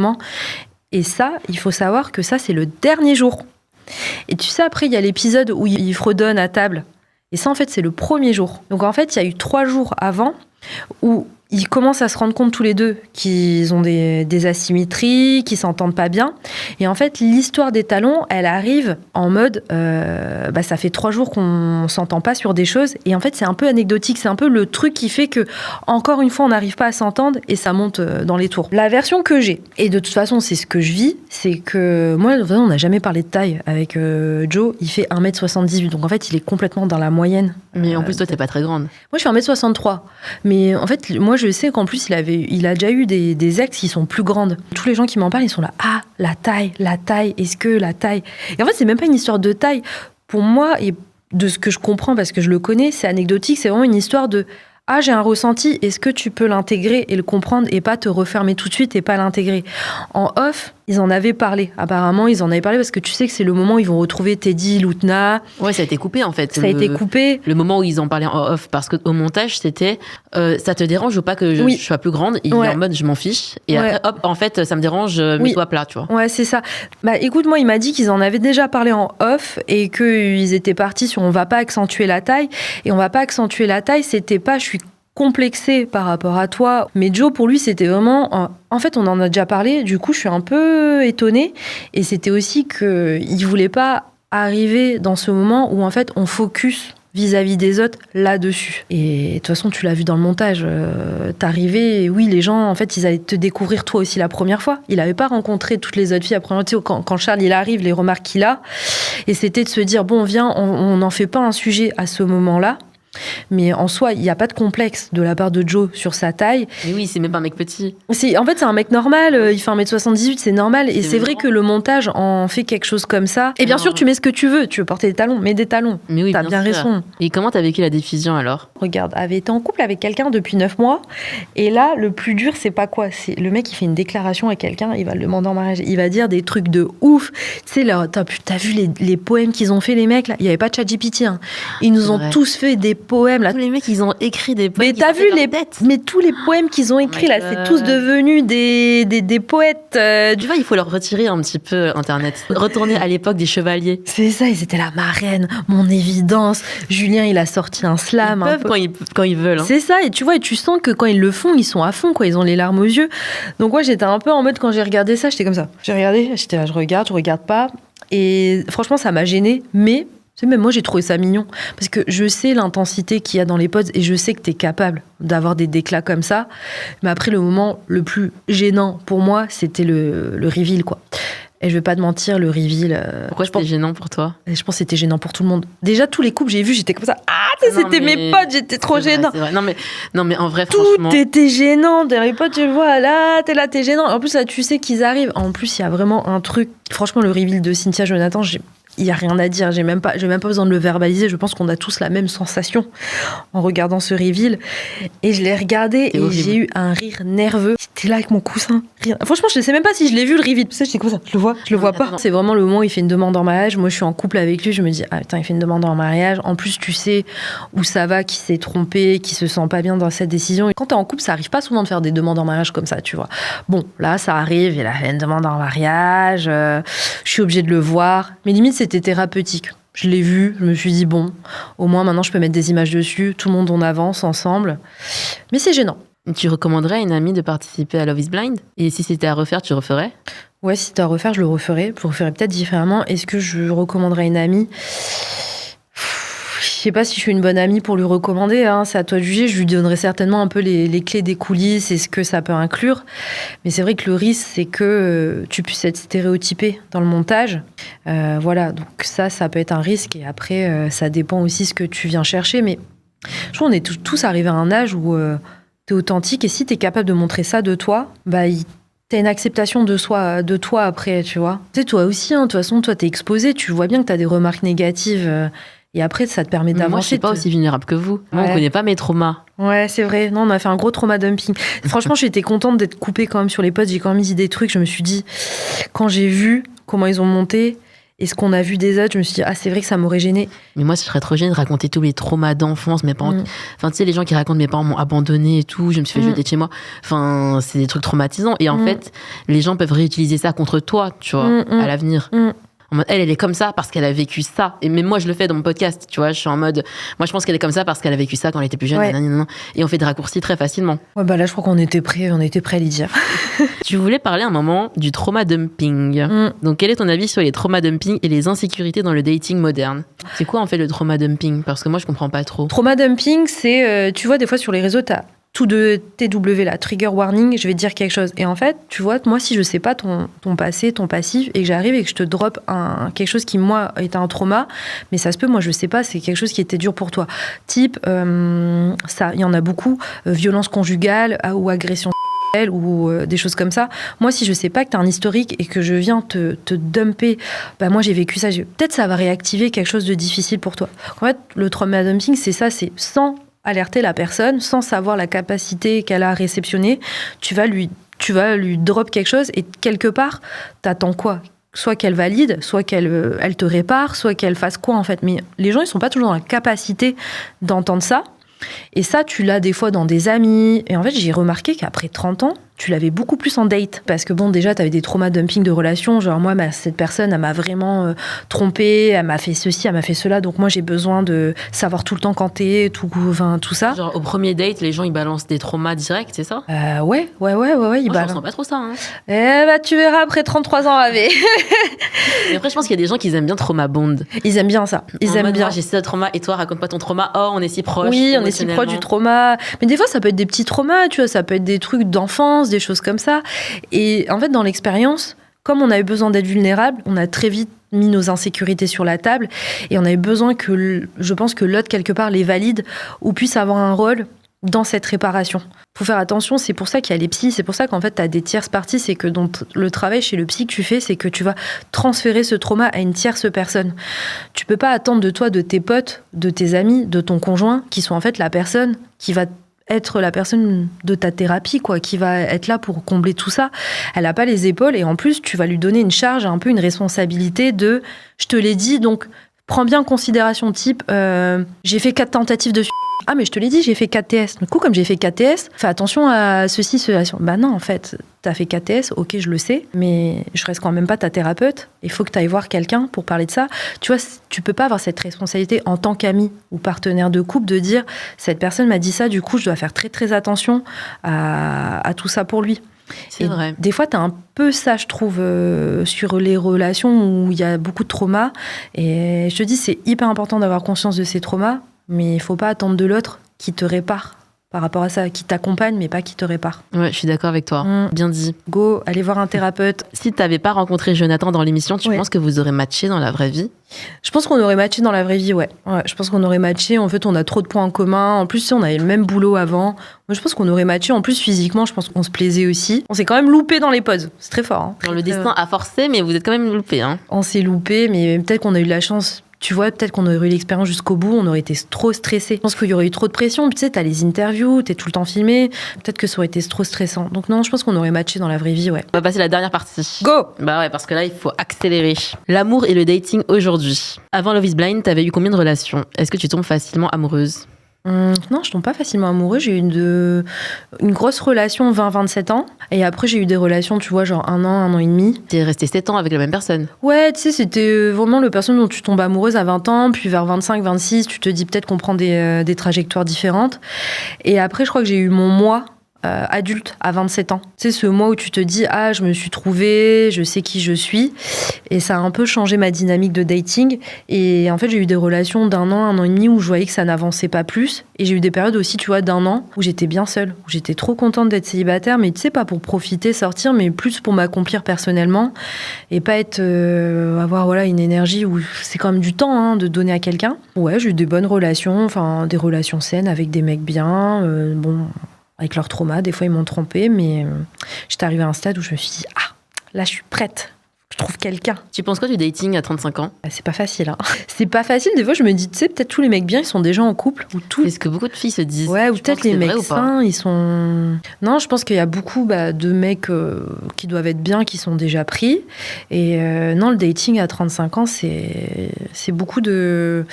Et ça, il faut savoir que ça, c'est le dernier jour. Et tu sais, après, il y a l'épisode où ils fredonnent à table. Et ça, en fait, c'est le premier jour. Donc, en fait, il y a eu 3 jours avant où ils commencent à se rendre compte tous les deux qu'ils ont des asymétries, qu'ils s'entendent pas bien. Et en fait, l'histoire des talons, elle arrive en mode, ça fait 3 jours qu'on s'entend pas sur des choses. Et en fait, c'est un peu anecdotique. C'est un peu le truc qui fait que, encore une fois, on n'arrive pas à s'entendre et ça monte dans les tours. La version que j'ai, et de toute façon, c'est ce que je vis, c'est que moi, on n'a jamais parlé de taille avec Joe. Il fait 1m78. Donc, en fait, il est complètement dans la moyenne. Mais en plus, toi, t'es pas très grande. Moi, je fais 1m63. Mais en fait, moi, je sais qu'en plus, il a déjà eu des ex qui sont plus grandes. Tous les gens qui m'en parlent, ils sont là. Ah, la taille, est-ce que la taille... Et en fait, c'est même pas une histoire de taille. Pour moi, et de ce que je comprends, parce que je le connais, c'est anecdotique, c'est vraiment une histoire de... Ah, j'ai un ressenti, est-ce que tu peux l'intégrer et le comprendre et pas te refermer tout de suite et pas l'intégrer? En off, ils en avaient parlé. Apparemment, ils en avaient parlé parce que tu sais que c'est le moment où ils vont retrouver Teddy, Loutna. Ouais, ça a été coupé en fait. Ça a été coupé. Le moment où ils en parlaient en off, parce qu'au montage, c'était ça te dérange ou pas que je sois plus grande? Il est en mode je m'en fiche. Et après, hop, en fait, ça me dérange, mets-toi plat, tu vois. Ouais, c'est ça. Bah écoute, moi, il m'a dit qu'ils en avaient déjà parlé en off et qu'ils étaient partis sur on va pas accentuer la taille. Et on va pas accentuer la taille, c'était pas je suis complexée par rapport à toi. Mais Joe, pour lui, c'était vraiment... En fait, on en a déjà parlé, du coup, je suis un peu étonnée. Et c'était aussi qu'il voulait pas arriver dans ce moment où, en fait, on focus vis-à-vis des autres là-dessus. Et de toute façon, tu l'as vu dans le montage, t'arrivais, et oui, les gens, en fait, ils allaient te découvrir toi aussi la première fois. Il n'avait pas rencontré toutes les autres filles la première fois. Quand Charles, il arrive, les remarques qu'il a, et c'était de se dire, bon, viens, on n'en fait pas un sujet à ce moment-là. Mais en soi, il n'y a pas de complexe de la part de Joe sur sa taille. Mais oui, c'est même pas un mec petit. En fait, c'est un mec normal. Il fait 1m78, c'est normal. Et c'est vrai que le montage en fait quelque chose comme ça. Et bien sûr, tu mets ce que tu veux. Tu veux porter des talons, mets des talons. Mais oui, t'as bien raison. Et comment t'as vécu la diffusion alors? Regarde, avait été en couple avec quelqu'un depuis 9 mois. Et là, le plus dur, c'est pas quoi? C'est le mec, il fait une déclaration à quelqu'un, il va le demander en mariage. Il va dire des trucs de ouf. Tu sais, t'as vu les poèmes qu'ils ont fait, les mecs là? Il n'y avait pas de ChatGPT. Hein. Ils nous ont tous fait des poèmes là. Tous les mecs, ils ont écrit des poèmes. Mais t'as vu mais tous les poèmes qu'ils ont écrits là, c'est tous devenus des poètes. Tu vois, il faut leur retirer un petit peu Internet. Retourner à l'époque des chevaliers. C'est ça, ils étaient là, ma reine, mon évidence. Julien, il a sorti un slam. Ils peuvent quand ils veulent. Hein. C'est ça, et tu vois, et tu sens que quand ils le font, ils sont à fond, quoi. Ils ont les larmes aux yeux. Donc moi, j'étais un peu en mode, quand j'ai regardé ça, j'étais comme ça. J'ai regardé, j'étais là, je regarde pas. Et franchement, ça m'a gênée, mais... Tu sais, même moi, j'ai trouvé ça mignon. Parce que je sais l'intensité qu'il y a dans les pods et je sais que t'es capable d'avoir des déclats comme ça. Mais après, le moment le plus gênant pour moi, c'était le reveal, quoi. Et je vais pas te mentir, le reveal... Pourquoi c'était gênant pour toi? Je pense que c'était gênant pour tout le monde. Déjà, tous les couples, j'ai vu, j'étais comme ça. Ah, c'était mes potes, j'étais trop gênant. Vrai. Non, mais en vrai, franchement... Tout était gênant. Dans les potes, je le vois, là, t'es gênant. En plus, là, tu sais qu'ils arrivent. En plus, il y a vraiment un truc... Franchement, le reveal de Cynthia Jonathan, il n'y a rien à dire, j'ai même pas besoin de le verbaliser. Je pense qu'on a tous la même sensation en regardant ce reveal. Et je l'ai regardé et j'ai eu un rire nerveux. J'étais là avec mon coussin. Franchement, je ne sais même pas si je l'ai vu le reveal. Tu sais, j'étais comme ça, je le vois pas. C'est vraiment le moment où il fait une demande en mariage. Moi, je suis en couple avec lui. Je me dis, ah putain, il fait une demande en mariage. En plus, tu sais où ça va, qui s'est trompé, qui se sent pas bien dans cette décision. Et quand t'es en couple, ça arrive pas souvent de faire des demandes en mariage comme ça, tu vois. Bon, là, ça arrive. Il a fait une demande en mariage. Je suis obligée de le voir. Mais limite, c'était thérapeutique. Je l'ai vu, je me suis dit, bon, au moins maintenant je peux mettre des images dessus, tout le monde on avance ensemble. Mais c'est gênant. Tu recommanderais à une amie de participer à Love is Blind? Et si c'était à refaire, tu referais? Ouais, si c'était à refaire, je le referais. Je le referais peut-être différemment. Est-ce que je recommanderais à une amie? Je sais pas si je suis une bonne amie pour lui recommander, hein, c'est à toi de juger. Je lui donnerais certainement un peu les clés des coulisses et ce que ça peut inclure. Mais c'est vrai que le risque, c'est que tu puisses être stéréotypé dans le montage. Voilà, donc ça peut être un risque. Et après, ça dépend aussi ce que tu viens chercher. Mais je trouve qu'on est tous arrivés à un âge où t'es authentique. Et si t'es capable de montrer ça de toi, bah, t'as une acceptation de toi après, tu vois. Tu sais, toi aussi, hein, de toute façon, toi, t'es exposé. Tu vois bien que t'as des remarques négatives. Et après, ça te permet d'avancer. Moi, je suis pas aussi vulnérable que vous. Moi, on connaît pas mes traumas. Ouais, c'est vrai. Non, on a fait un gros trauma dumping. Franchement, j'étais contente d'être coupée quand même sur les pods. J'ai quand même dit des trucs. Je me suis dit, quand j'ai vu comment ils ont monté et ce qu'on a vu des autres, je me suis dit, ah, c'est vrai que ça m'aurait gênée. Mais moi, je serais trop gênée de raconter tous les traumas d'enfance. Mes parents, enfin, tu sais, les gens qui racontent mes parents m'ont abandonné et tout. Je me suis fait jeter de chez moi. Enfin, c'est des trucs traumatisants. Et en fait, les gens peuvent réutiliser ça contre toi, tu vois, à l'avenir. En mode, elle est comme ça parce qu'elle a vécu ça. Et même moi, je le fais dans mon podcast, tu vois. Je suis en mode, moi, je pense qu'elle est comme ça parce qu'elle a vécu ça quand elle était plus jeune. Ouais. Et on fait des raccourcis très facilement. Ouais, bah là, je crois qu'on était prêts à les dire. Tu voulais parler un moment du trauma dumping. Donc, quel est ton avis sur les traumas dumping et les insécurités dans le dating moderne? C'est quoi, en fait, le trauma dumping? Parce que moi, je comprends pas trop. Trauma dumping, c'est, tu vois, des fois sur les réseaux, t'as tout de TW, là, trigger warning, je vais te dire quelque chose. Et en fait, tu vois, moi, si je sais pas ton passé, ton passif, et que j'arrive et que je te drop quelque chose qui, moi, est un trauma, mais ça se peut, moi, je sais pas, c'est quelque chose qui était dur pour toi. Type, ça, il y en a beaucoup, violence conjugale ou agression ou des choses comme ça. Moi, si je sais pas que tu as un historique et que je viens te dumper, bah moi, j'ai vécu ça, peut-être ça va réactiver quelque chose de difficile pour toi. En fait, le trauma dumping, c'est ça, c'est sans alerter la personne, sans savoir la capacité qu'elle a à réceptionner, tu vas lui drop quelque chose et quelque part, t'attends quoi? Soit qu'elle valide, soit qu'elle te répare, soit qu'elle fasse quoi en fait. Mais les gens, ils sont pas toujours dans la capacité d'entendre ça. Et ça, tu l'as des fois dans des amis. Et en fait, j'ai remarqué qu'après 30 ans, tu l'avais beaucoup plus en date. Parce que bon, déjà, t'avais des traumas dumping de relations. Genre, moi, cette personne, elle m'a vraiment trompée, elle m'a fait ceci, elle m'a fait cela. Donc, moi, j'ai besoin de savoir tout le temps quand t'es, tout ça. Genre, au premier date, les gens, ils balancent des traumas directs, c'est ça? Ouais. Ils moi, je ressens pas trop ça. Hein. Eh bah, tu verras après 33 ans, Ave. Mais après, je pense qu'il y a des gens qui aiment bien trauma bond. Ils aiment bien ça. Ils aiment bien. Moi, j'ai ce trauma et toi, raconte pas ton trauma. Oh, on est si proches. Oui, on est si proches du trauma. Mais des fois, ça peut être des petits traumas, tu vois. Ça peut être des trucs d'enfance, des choses comme ça. Et en fait, dans l'expérience, comme on a eu besoin d'être vulnérable, on a très vite mis nos insécurités sur la table et on a eu besoin je pense que l'autre, quelque part, les valide ou puisse avoir un rôle dans cette réparation. Faut faire attention, c'est pour ça qu'il y a les psys, c'est pour ça qu'en fait, tu as des tierces parties, c'est que donc, le travail chez le psy que tu fais, c'est que tu vas transférer ce trauma à une tierce personne. Tu peux pas attendre de toi, de tes potes, de tes amis, de ton conjoint, qui sont en fait la personne qui va être la personne de ta thérapie, quoi, qui va être là pour combler tout ça. Elle n'a pas les épaules et en plus, tu vas lui donner une charge, un peu une responsabilité de « je te l'ai dit, donc prends bien en considération, type j'ai fait 4 tentatives de ah mais je te l'ai dit, j'ai fait 4 TS. Du coup, comme j'ai fait 4 TS, fais attention à ceci, cela. Bah non, en fait, t'as fait 4 TS, ok, je le sais, mais je reste quand même pas ta thérapeute. Il faut que tu ailles voir quelqu'un pour parler de ça. Tu vois, tu peux pas avoir cette responsabilité en tant qu'ami ou partenaire de couple de dire cette personne m'a dit ça, du coup, je dois faire très très attention à tout ça pour lui. C'est vrai. Des fois, t'as un peu ça, je trouve, sur les relations où il y a beaucoup de traumas. Et je te dis, c'est hyper important d'avoir conscience de ces traumas. Mais il faut pas attendre de l'autre qui te répare par rapport à ça, qui t'accompagne, mais pas qui te répare. Ouais, je suis d'accord avec toi. Bien dit. Go, allez voir un thérapeute. Si t'avais pas rencontré Jonathan dans l'émission, tu penses que vous aurez matché dans la vraie vie? Je pense qu'on aurait matché dans la vraie vie, ouais. Je pense qu'on aurait matché. En fait, on a trop de points en commun. En plus, on avait le même boulot avant. Moi, je pense qu'on aurait matché. En plus, physiquement, je pense qu'on se plaisait aussi. On s'est quand même loupé dans les pods. C'est très fort. Hein. Dans le destin a forcé, mais vous êtes quand même loupé. Hein. On s'est loupé, mais peut-être qu'on a eu de la chance. Tu vois, peut-être qu'on aurait eu l'expérience jusqu'au bout, on aurait été trop stressé. Je pense qu'il y aurait eu trop de pression. Puis tu sais, t'as les interviews, t'es tout le temps filmé. Peut-être que ça aurait été trop stressant. Donc non, je pense qu'on aurait matché dans la vraie vie, ouais. On va passer à la dernière partie. Go! Bah ouais, parce que là, il faut accélérer. L'amour et le dating aujourd'hui. Avant Love is Blind, t'avais eu combien de relations? Est-ce que tu tombes facilement amoureuse? Non, je tombe pas facilement amoureuse. J'ai eu une grosse relation 20-27 ans. Et après, j'ai eu des relations, tu vois, genre 1 an et demi. T'es restée 7 ans avec la même personne? Ouais, tu sais, c'était vraiment le personne dont tu tombes amoureuse à 20 ans. Puis vers 25-26, tu te dis peut-être qu'on prend des trajectoires différentes. Et après, je crois que j'ai eu mon moi adulte à 27 ans. C'est ce mois où tu te dis je me suis trouvée, je sais qui je suis, et ça a un peu changé ma dynamique de dating. Et en fait, j'ai eu des relations d'1 an, 1 an et demi où je voyais que ça n'avançait pas plus, et j'ai eu des périodes aussi, tu vois, d'1 an où j'étais bien seule, où j'étais trop contente d'être célibataire, mais tu sais, pas pour profiter, sortir, mais plus pour m'accomplir personnellement et pas être avoir une énergie où c'est quand même du temps de donner à quelqu'un. Ouais, j'ai eu des bonnes relations, enfin des relations saines avec des mecs bien, avec leur trauma, des fois ils m'ont trompée, mais j'étais arrivée à un stade où je me suis dit là je suis prête, je trouve quelqu'un. Tu penses quoi du dating à 35 ans ? C'est pas facile, C'est pas facile, des fois je me dis, tu sais, peut-être tous les mecs bien ils sont déjà en couple, ou tout. C'est ce que beaucoup de filles se disent. Ouais, ou peut-être les mecs sains, ils sont... Non, je pense qu'il y a beaucoup de mecs qui doivent être bien, qui sont déjà pris. Et non, le dating à 35 ans, c'est beaucoup de...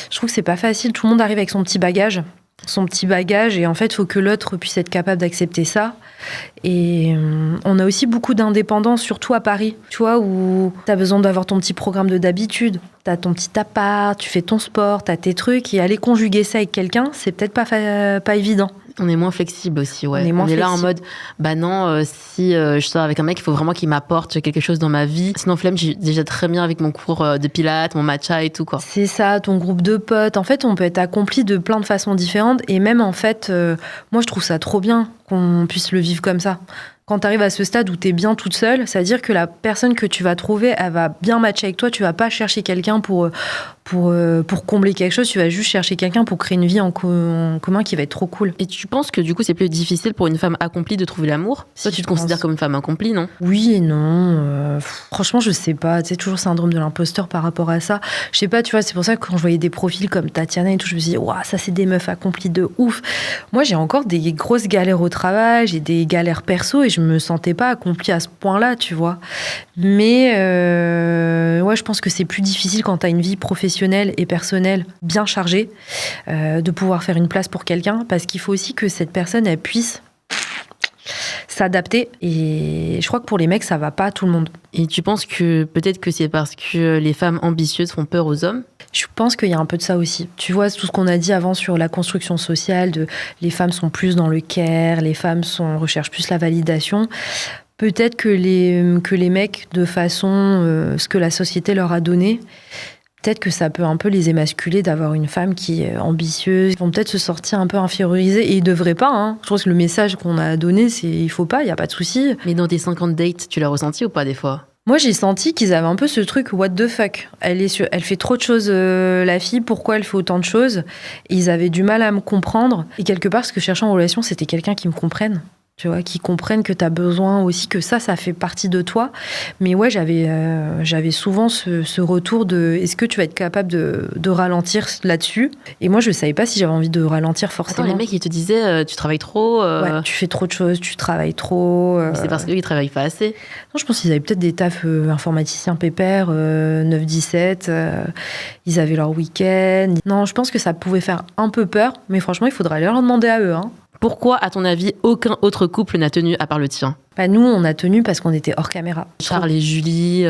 Je trouve que c'est pas facile. Tout le monde arrive avec son petit bagage. Et en fait, il faut que l'autre puisse être capable d'accepter ça. Et on a aussi beaucoup d'indépendance, surtout à Paris, tu vois, où t'as besoin d'avoir ton petit programme d'habitude, t'as ton petit appart, tu fais ton sport, t'as tes trucs, et aller conjuguer ça avec quelqu'un, c'est peut-être pas évident. On est moins flexible aussi, ouais. On est là en mode, non, si je sors avec un mec, il faut vraiment qu'il m'apporte quelque chose dans ma vie. Sinon, flemme, j'ai déjà très bien avec mon cours de pilates, mon matcha et tout, quoi. C'est ça, ton groupe de potes. En fait, on peut être accompli de plein de façons différentes. Et même, en fait, moi, je trouve ça trop bien qu'on puisse le vivre comme ça. Quand tu arrives à ce stade où tu es bien toute seule, ça veut dire que la personne que tu vas trouver, elle va bien matcher avec toi. Tu vas pas chercher quelqu'un pour combler quelque chose. Tu vas juste chercher quelqu'un pour créer une vie en commun qui va être trop cool. Et tu penses que du coup, c'est plus difficile pour une femme accomplie de trouver l'amour ? Toi, tu te considères comme une femme accomplie, non ? Oui et non. Franchement, je sais pas. Tu sais, toujours syndrome de l'imposteur par rapport à ça. Je sais pas, tu vois, c'est pour ça que quand je voyais des profils comme Tatiana et tout, je me suis dit, ça, c'est des meufs accomplies de ouf. Moi, j'ai encore des grosses galères au travail, j'ai des galères perso et je me sentais pas accomplie à ce point-là, tu vois. Mais je pense que c'est plus difficile quand t'as une vie professionnelle et personnelle bien chargée de pouvoir faire une place pour quelqu'un, parce qu'il faut aussi que cette personne, elle puisse s'adapter. Et je crois que pour les mecs, ça va pas à tout le monde. Et tu penses que peut-être que c'est parce que les femmes ambitieuses font peur aux hommes ? Je pense qu'il y a un peu de ça aussi. Tu vois, tout ce qu'on a dit avant sur la construction sociale, les femmes sont plus dans le care, les femmes recherchent plus la validation. Peut-être que les mecs, de façon ce que la société leur a donné, peut-être que ça peut un peu les émasculer d'avoir une femme qui est ambitieuse. Ils vont peut-être se sortir un peu infériorisés, et ils devraient pas. Je pense que le message qu'on a donné, c'est il faut pas, il y a pas de souci. Mais dans tes 50 dates, tu l'as ressenti ou pas des fois ? Moi, j'ai senti qu'ils avaient un peu ce truc what the fuck. Elle fait trop de choses, la fille. Pourquoi elle fait autant de choses ? Et ils avaient du mal à me comprendre. Et quelque part, ce que je cherchais en relation, c'était quelqu'un qui me comprenne. Tu vois, qui comprennent que tu as besoin aussi, que ça fait partie de toi. Mais ouais, j'avais souvent ce retour de est-ce que tu vas être capable de ralentir là-dessus ? Et moi, je savais pas si j'avais envie de ralentir forcément. Attends, les mecs, ils te disaient tu travailles trop Ouais, tu fais trop de choses, tu travailles trop. C'est parce qu'ils travaillent pas assez. Non, je pense qu'ils avaient peut-être des tafs informaticiens pépères, 9-17. Ils avaient leur week-end. Non, je pense que ça pouvait faire un peu peur, mais franchement, il faudrait aller leur demander à eux. Pourquoi, à ton avis, aucun autre couple n'a tenu à part le tien ? Nous, on a tenu parce qu'on était hors caméra. Charles et Julie,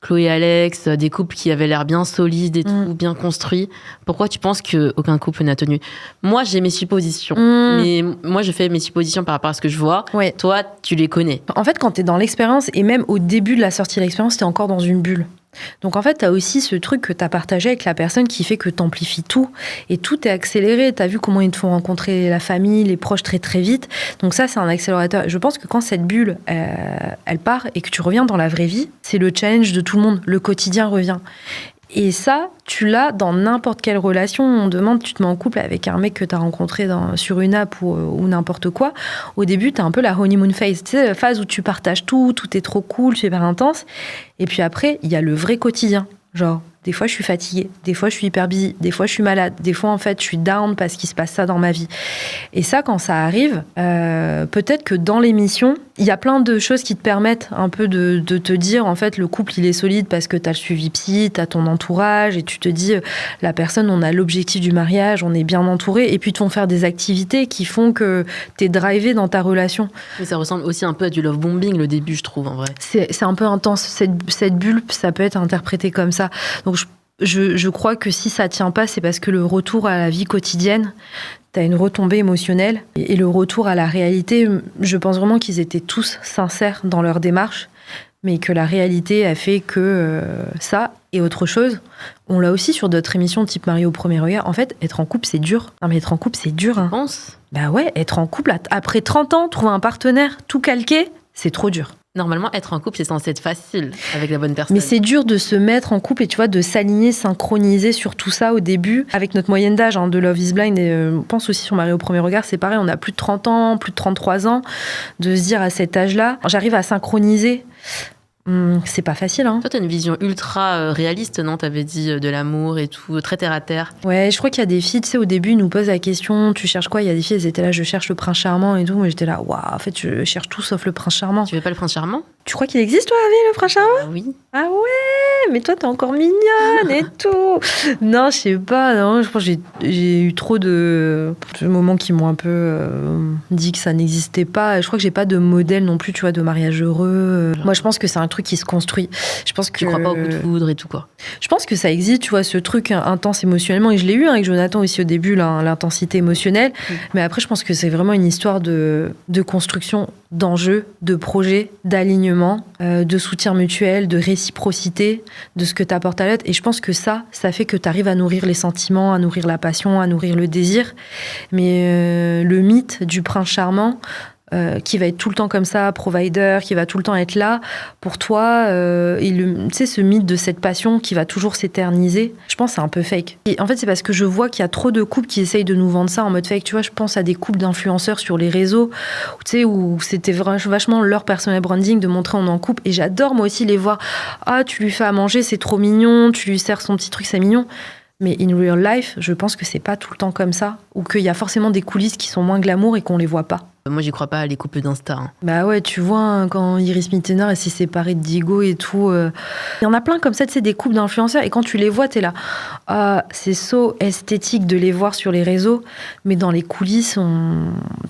Chloé et Alex, des couples qui avaient l'air bien solides et tout, bien construits. Pourquoi tu penses qu'aucun couple n'a tenu ? Moi, j'ai mes suppositions. Mais moi, je fais mes suppositions par rapport à ce que je vois. Ouais. Toi, tu les connais. En fait, quand t'es dans l'expérience, et même au début de la sortie de l'expérience, t'es encore dans une bulle. Donc en fait, t'as aussi ce truc que t'as partagé avec la personne qui fait que t'amplifies tout. Et tout est accéléré. T'as vu comment ils te font rencontrer la famille, les proches très très vite. Donc ça, c'est un accélérateur. Je pense que quand cette bulle, elle part et que tu reviens dans la vraie vie, c'est le challenge de tout le monde. Le quotidien revient. Et ça, tu l'as dans n'importe quelle relation. On demande, tu te mets en couple avec un mec que tu as rencontré sur une app ou n'importe quoi. Au début, tu as un peu la honeymoon phase. Tu sais, la phase où tu partages tout est trop cool, super intense. Et puis après, il y a le vrai quotidien. Genre, des fois, je suis fatiguée, des fois, je suis hyper busy, des fois, je suis malade, des fois, en fait, je suis down parce qu'il se passe ça dans ma vie. Et ça, quand ça arrive, peut-être que dans l'émission, il y a plein de choses qui te permettent un peu de te dire, en fait, le couple, il est solide parce que tu as le suivi psy, tu as ton entourage, et tu te dis, la personne, on a l'objectif du mariage, on est bien entouré, et puis te font faire des activités qui font que tu es drivé dans ta relation. Mais ça ressemble aussi un peu à du love bombing, le début, je trouve, en vrai. C'est un peu intense. Cette bulle, ça peut être interprété comme ça. Donc, je crois que si ça tient pas, c'est parce que le retour à la vie quotidienne, t'as une retombée émotionnelle. Et le retour à la réalité, je pense vraiment qu'ils étaient tous sincères dans leur démarche, mais que la réalité a fait que ça et autre chose, on l'a aussi sur d'autres émissions type Marié au premier regard. En fait, être en couple, c'est dur. Non, mais être en couple, c'est dur. Tu penses ? Bah ouais, être en couple, après 30 ans, trouver un partenaire tout calqué, c'est trop dur. Normalement, être en couple, c'est censé être facile avec la bonne personne. Mais c'est dur de se mettre en couple et tu vois, de s'aligner, synchroniser sur tout ça au début. Avec notre moyenne d'âge de Love is Blind, et on pense aussi sur Marié au premier regard, c'est pareil, on a plus de 30 ans, plus de 33 ans, de se dire à cet âge-là, j'arrive à synchroniser. C'est pas facile, hein. Toi, t'as une vision ultra réaliste, non ? T'avais dit de l'amour et tout, très terre à terre. Ouais, je crois qu'il y a des filles, tu sais, au début, ils nous posent la question, tu cherches quoi ? Il y a des filles, elles étaient là, je cherche le prince charmant et tout. Moi, j'étais là, waouh, en fait, je cherche tout sauf le prince charmant. Tu veux pas le prince charmant ? Tu crois qu'il existe, toi, Avi, le prince charmant ? Oui. Ah ouais, mais toi, t'es encore mignonne et tout. Non, je sais pas, non, je pense que j'ai eu trop de moments qui m'ont un peu dit que ça n'existait pas. Je crois que j'ai pas de modèle non plus, tu vois, de mariage heureux. Moi, je pense que c'est un truc qui se construit. Je pense que Tu crois pas au coup de foudre et tout, quoi. Je pense que ça existe, tu vois, ce truc intense émotionnellement. Et je l'ai eu avec Jonathan aussi au début, l'intensité émotionnelle. Mais après, je pense que c'est vraiment une histoire de construction, d'enjeux, de projets, d'alignement, de soutien mutuel, de réciprocité, de ce que tu apportes à l'autre. Et je pense que ça fait que tu arrives à nourrir les sentiments, à nourrir la passion, à nourrir le désir. Mais le mythe du prince charmant, qui va être tout le temps comme ça, provider, qui va tout le temps être là pour toi, tu sais, ce mythe de cette passion qui va toujours s'éterniser, je pense que c'est un peu fake. Et en fait, c'est parce que je vois qu'il y a trop de couples qui essayent de nous vendre ça en mode fake. Tu vois, je pense à des couples d'influenceurs sur les réseaux, tu sais, où c'était vachement leur personal branding de montrer on est en couple. Et j'adore moi aussi les voir. Ah, tu lui fais à manger, c'est trop mignon. Tu lui sers son petit truc, c'est mignon. Mais in real life, je pense que c'est pas tout le temps comme ça, ou qu'il y a forcément des coulisses qui sont moins glamour et qu'on les voit pas. Moi, j'y crois pas à les couples d'Insta. Hein. Bah ouais, tu vois, hein, quand Iris Mittenard s'est séparée de Digo et tout, il y en a plein comme ça, tu sais, des couples d'influenceurs, et quand tu les vois, t'es là, c'est so esthétique de les voir sur les réseaux, mais dans les coulisses,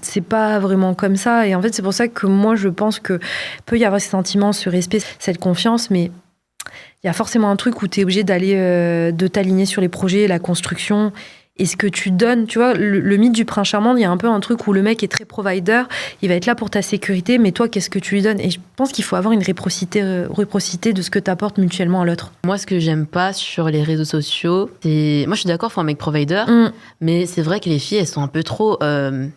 c'est pas vraiment comme ça. Et en fait, c'est pour ça que moi, je pense que peut y avoir ces sentiments, ce respect, cette confiance, mais il y a forcément un truc où tu es obligé d'aller, de t'aligner sur les projets, la construction, et ce que tu donnes. Tu vois, le mythe du prince charmant, il y a un peu un truc où le mec est très provider, il va être là pour ta sécurité, mais toi, qu'est-ce que tu lui donnes ? Et je pense qu'il faut avoir une réciprocité de ce que tu apportes mutuellement à l'autre. Moi, ce que j'aime pas sur les réseaux sociaux, c'est... Moi, je suis d'accord, faut un mec provider, mais c'est vrai que les filles, elles sont un peu trop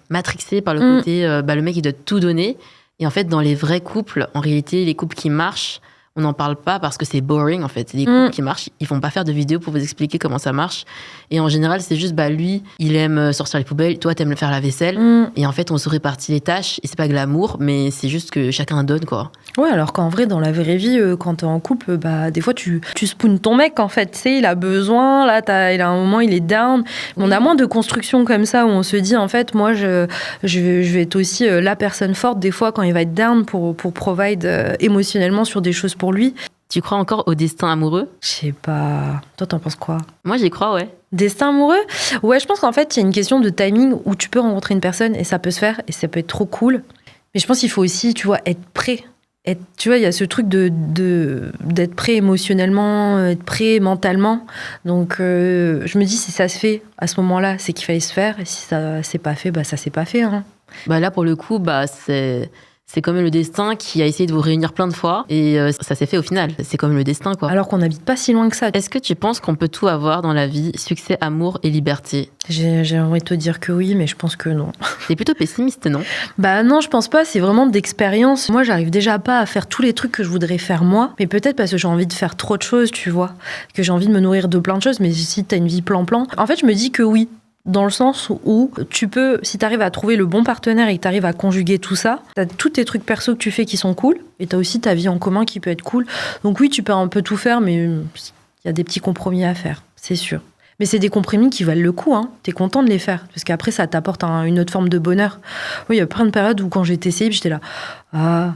matrixées par le côté, le mec, il doit tout donner. Et en fait, dans les vrais couples, en réalité, les couples qui marchent, on n'en parle pas parce que c'est boring, en fait. Les couples qui marchent, ils vont pas faire de vidéos pour vous expliquer comment ça marche. Et en général, c'est juste, lui, il aime sortir les poubelles, toi, t'aimes faire la vaisselle. Et en fait, on se répartit les tâches. Et c'est pas glamour, mais c'est juste que chacun donne, quoi. Ouais, alors qu'en vrai, dans la vraie vie, quand t'es en couple, des fois, tu spoones ton mec, en fait. Tu sais, il a besoin, là, il a un moment, il est down. On a moins de constructions comme ça où on se dit, en fait, moi, je vais être aussi la personne forte, des fois, quand il va être down pour provide émotionnellement sur des choses pour lui. Tu crois encore au destin amoureux ? Je sais pas. Toi, t'en penses quoi ? Moi, j'y crois, ouais. Destin amoureux ? Ouais, je pense qu'en fait, il y a une question de timing où tu peux rencontrer une personne et ça peut se faire et ça peut être trop cool. Mais je pense qu'il faut aussi, tu vois, être prêt. Tu vois, il y a ce truc d'être prêt émotionnellement, être prêt mentalement. Donc, je me dis, si ça se fait à ce moment-là, c'est qu'il fallait se faire. Et si ça s'est pas fait, ça s'est pas fait. Hein. Là, pour le coup, c'est comme le destin qui a essayé de vous réunir plein de fois et ça s'est fait au final. C'est comme le destin, quoi. Alors qu'on n'habite pas si loin que ça. Est-ce que tu penses qu'on peut tout avoir dans la vie ? Succès, amour et liberté ? J'ai envie de te dire que oui, mais je pense que non. T'es plutôt pessimiste, non ? Non, je pense pas. C'est vraiment d'expérience. Moi, j'arrive déjà pas à faire tous les trucs que je voudrais faire moi. Mais peut-être parce que j'ai envie de faire trop de choses, tu vois. Que j'ai envie de me nourrir de plein de choses. Mais si t'as une vie plan-plan... En fait, je me dis que oui. Dans le sens où tu peux, si tu arrives à trouver le bon partenaire et que tu arrives à conjuguer tout ça, tu as tous tes trucs perso que tu fais qui sont cool et tu as aussi ta vie en commun qui peut être cool. Donc oui, tu peux un peu tout faire, mais il y a des petits compromis à faire, c'est sûr. Mais c'est des compromis qui valent le coup, hein. Tu es content de les faire parce qu'après, ça t'apporte une autre forme de bonheur. Oui, il y a plein de périodes où quand j'étais célib, j'étais là,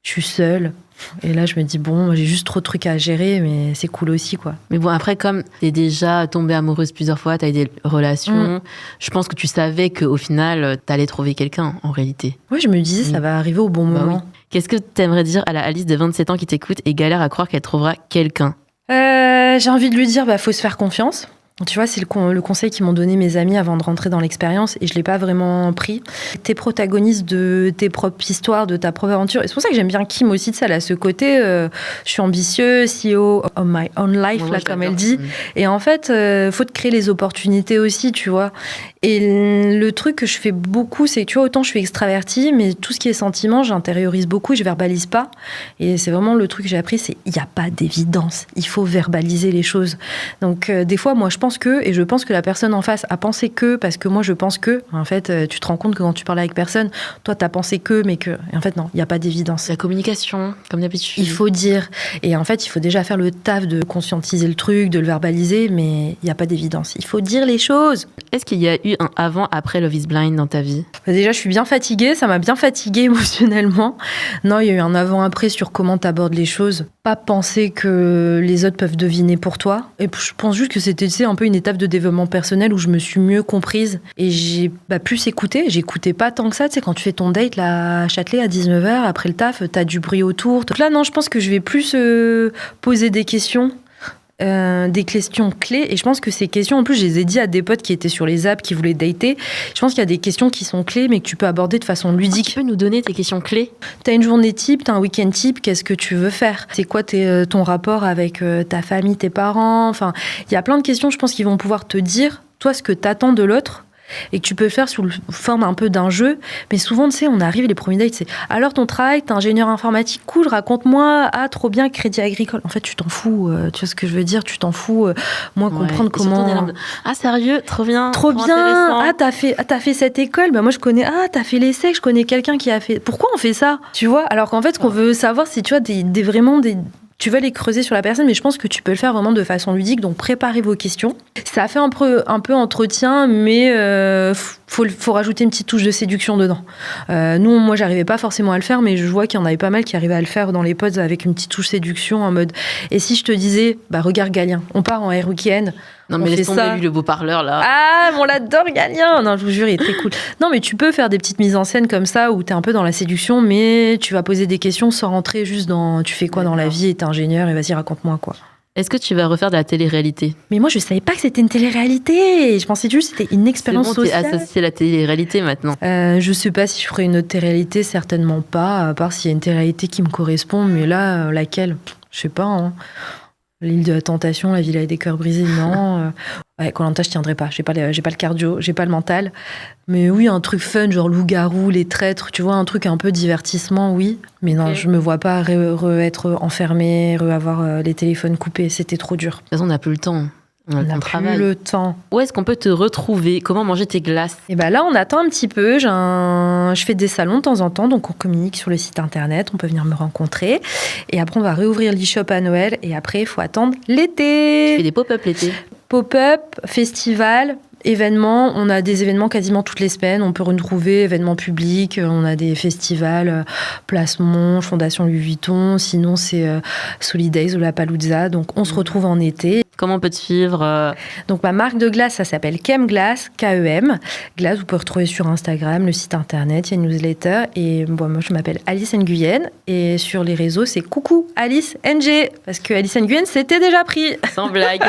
je suis seule. Et là, je me dis, j'ai juste trop de trucs à gérer, mais c'est cool aussi, quoi. Mais bon, après, comme t'es déjà tombée amoureuse plusieurs fois, t'as eu des relations, je pense que tu savais qu'au final, t'allais trouver quelqu'un, en réalité. Ouais, je me disais, ça va arriver au bon moment. Oui. Qu'est-ce que t'aimerais dire à la Alice de 27 ans qui t'écoute et galère à croire qu'elle trouvera quelqu'un ? J'ai envie de lui dire, faut se faire confiance. Tu vois, c'est le conseil qu'ils m'ont donné mes amis avant de rentrer dans l'expérience et je ne l'ai pas vraiment pris. T'es protagoniste de tes propres histoires, de ta propre aventure. Et c'est pour ça que j'aime bien Kim aussi, de ça, elle a ce côté, je suis ambitieux, CEO of my own life, Moi, là, comme elle dit. Et en fait, faut te créer les opportunités aussi, tu vois. Et le truc que je fais beaucoup, c'est que, tu vois, autant je suis extravertie, mais tout ce qui est sentiment, j'intériorise beaucoup et je verbalise pas. Et c'est vraiment le truc que j'ai appris, c'est il n'y a pas d'évidence. Il faut verbaliser les choses. Donc, des fois, moi, je pense que, et je pense que la personne en face a pensé que, parce que moi, je pense que, en fait, tu te rends compte que quand tu parles avec personne, toi, t'as pensé que, mais que, et en fait, non, il n'y a pas d'évidence. La communication, comme d'habitude. Il faut dire. Et en fait, il faut déjà faire le taf de conscientiser le truc, de le verbaliser, mais il n'y a pas d'évidence. Il faut dire les choses. Est-ce qu'il y a eu un avant-après Love is Blind dans ta vie? Déjà, je suis bien fatiguée, ça m'a bien fatiguée émotionnellement. Non, il y a eu un avant-après sur comment t'abordes les choses. Pas penser que les autres peuvent deviner pour toi. Et je pense juste que c'était, tu sais, un peu une étape de développement personnel où je me suis mieux comprise et j'ai plus écouté. J'écoutais pas tant que ça. Tu sais, quand tu fais ton date là, à Châtelet à 19h, après le taf, t'as du bruit autour. Donc là, non, je pense que je vais plus poser des questions clés. Et je pense que ces questions, en plus, je les ai dit à des potes qui étaient sur les apps, qui voulaient dater. Je pense qu'il y a des questions qui sont clés, mais que tu peux aborder de façon ludique. Tu peux nous donner tes questions clés? T'as une journée type, t'as un week-end type, qu'est-ce que tu veux faire? C'est quoi ton rapport avec ta famille, tes parents? Enfin, il y a plein de questions, je pense, qui vont pouvoir te dire, toi, ce que t'attends de l'autre, et que tu peux faire sous forme un peu d'un jeu. Mais souvent, tu sais, on arrive les premiers dates, c'est alors ton travail, t'es ingénieur informatique, cool, raconte-moi, ah, trop bien, Crédit Agricole. En fait, tu t'en fous, tu vois ce que je veux dire, tu t'en fous, moi, comprendre comment... Ah, sérieux, trop bien. Trop bien, ah, t'as fait cette école, bah, moi, je connais, ah, t'as fait l'ESSEC, je connais quelqu'un qui a fait... Pourquoi on fait ça? Tu vois, alors qu'en fait, ce qu'on veut savoir, c'est, tu vois, vraiment des... Tu vas les creuser sur la personne, mais je pense que tu peux le faire vraiment de façon ludique. Donc, préparez vos questions. Ça fait un peu entretien, mais faut rajouter une petite touche de séduction dedans. Moi, j'arrivais pas forcément à le faire, mais je vois qu'il y en avait pas mal qui arrivaient à le faire dans les pods avec une petite touche séduction en mode. Et si je te disais, regarde Galien, on part en air week-end. Non, mais laisse tomber lui, le beau parleur, là. Ah, on l'adore, Galien. Non, je vous jure, il est très cool. Non, mais tu peux faire des petites mises en scène comme ça où t'es un peu dans la séduction, mais tu vas poser des questions sans rentrer juste dans tu fais quoi dans la vie et t'es ingénieur et vas-y, raconte-moi quoi. Est-ce que tu vas refaire de la télé-réalité? Mais moi, je savais pas que c'était une télé-réalité. Je pensais juste que c'était une expérience sociale. C'est bon, t'es associée à la télé-réalité maintenant. Je sais pas si je ferai une autre télé-réalité, certainement pas, à part s'il y a une télé-réalité qui me correspond, mais là, laquelle? Je sais pas, hein. L'île de la Tentation, la Villa des Cœurs Brisés, non. Ouais, Koh-Lanta, je tiendrai pas. J'ai pas le cardio, j'ai pas le mental. Mais oui, un truc fun, genre loup-garou, les traîtres, tu vois, un truc un peu divertissement, oui. Mais non, je me vois pas être enfermée, avoir les téléphones coupés. C'était trop dur. De toute façon, on n'a plus le temps. On n'a plus le temps. Où est-ce qu'on peut te retrouver? Comment manger tes glaces? Et là, on attend un petit peu. Je fais des salons de temps en temps, donc on communique sur le site internet. On peut venir me rencontrer. Et après, on va réouvrir l'e-shop à Noël. Et après, il faut attendre l'été. Tu fais des pop-up l'été? Pop-up, festival, événements. On a des événements quasiment toutes les semaines. On peut retrouver événements publics. On a des festivals, Place Monge, Fondation Louis Vuitton. Sinon, c'est Solidays ou La Palooza. Donc, on se retrouve en été. Comment on peut te suivre? Donc, ma marque de glace, ça s'appelle Kem Glace, K-E-M. Glace, vous pouvez retrouver sur Instagram, le site internet, il y a une newsletter. Et moi, je m'appelle Alice Nguyen. Et sur les réseaux, c'est coucou Alice NG. Parce que Alice Nguyen, c'était déjà pris. Sans blague.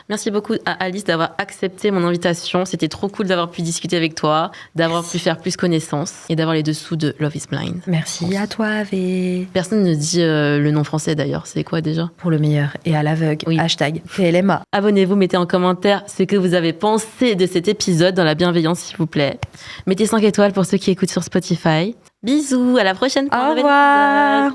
Merci beaucoup à Alice d'avoir accepté mon invitation. C'était trop cool d'avoir pu discuter avec toi, d'avoir pu faire plus connaissance et d'avoir les dessous de Love is Blind. Merci à toi, Ave. Personne ne dit le nom français d'ailleurs. C'est quoi déjà? Pour le meilleur et à l'aveugle. Oui. Hashtag PLMA. Abonnez-vous, mettez en commentaire ce que vous avez pensé de cet épisode dans la bienveillance, s'il vous plaît. Mettez 5 étoiles pour ceux qui écoutent sur Spotify. Bisous, à la prochaine. Au revoir.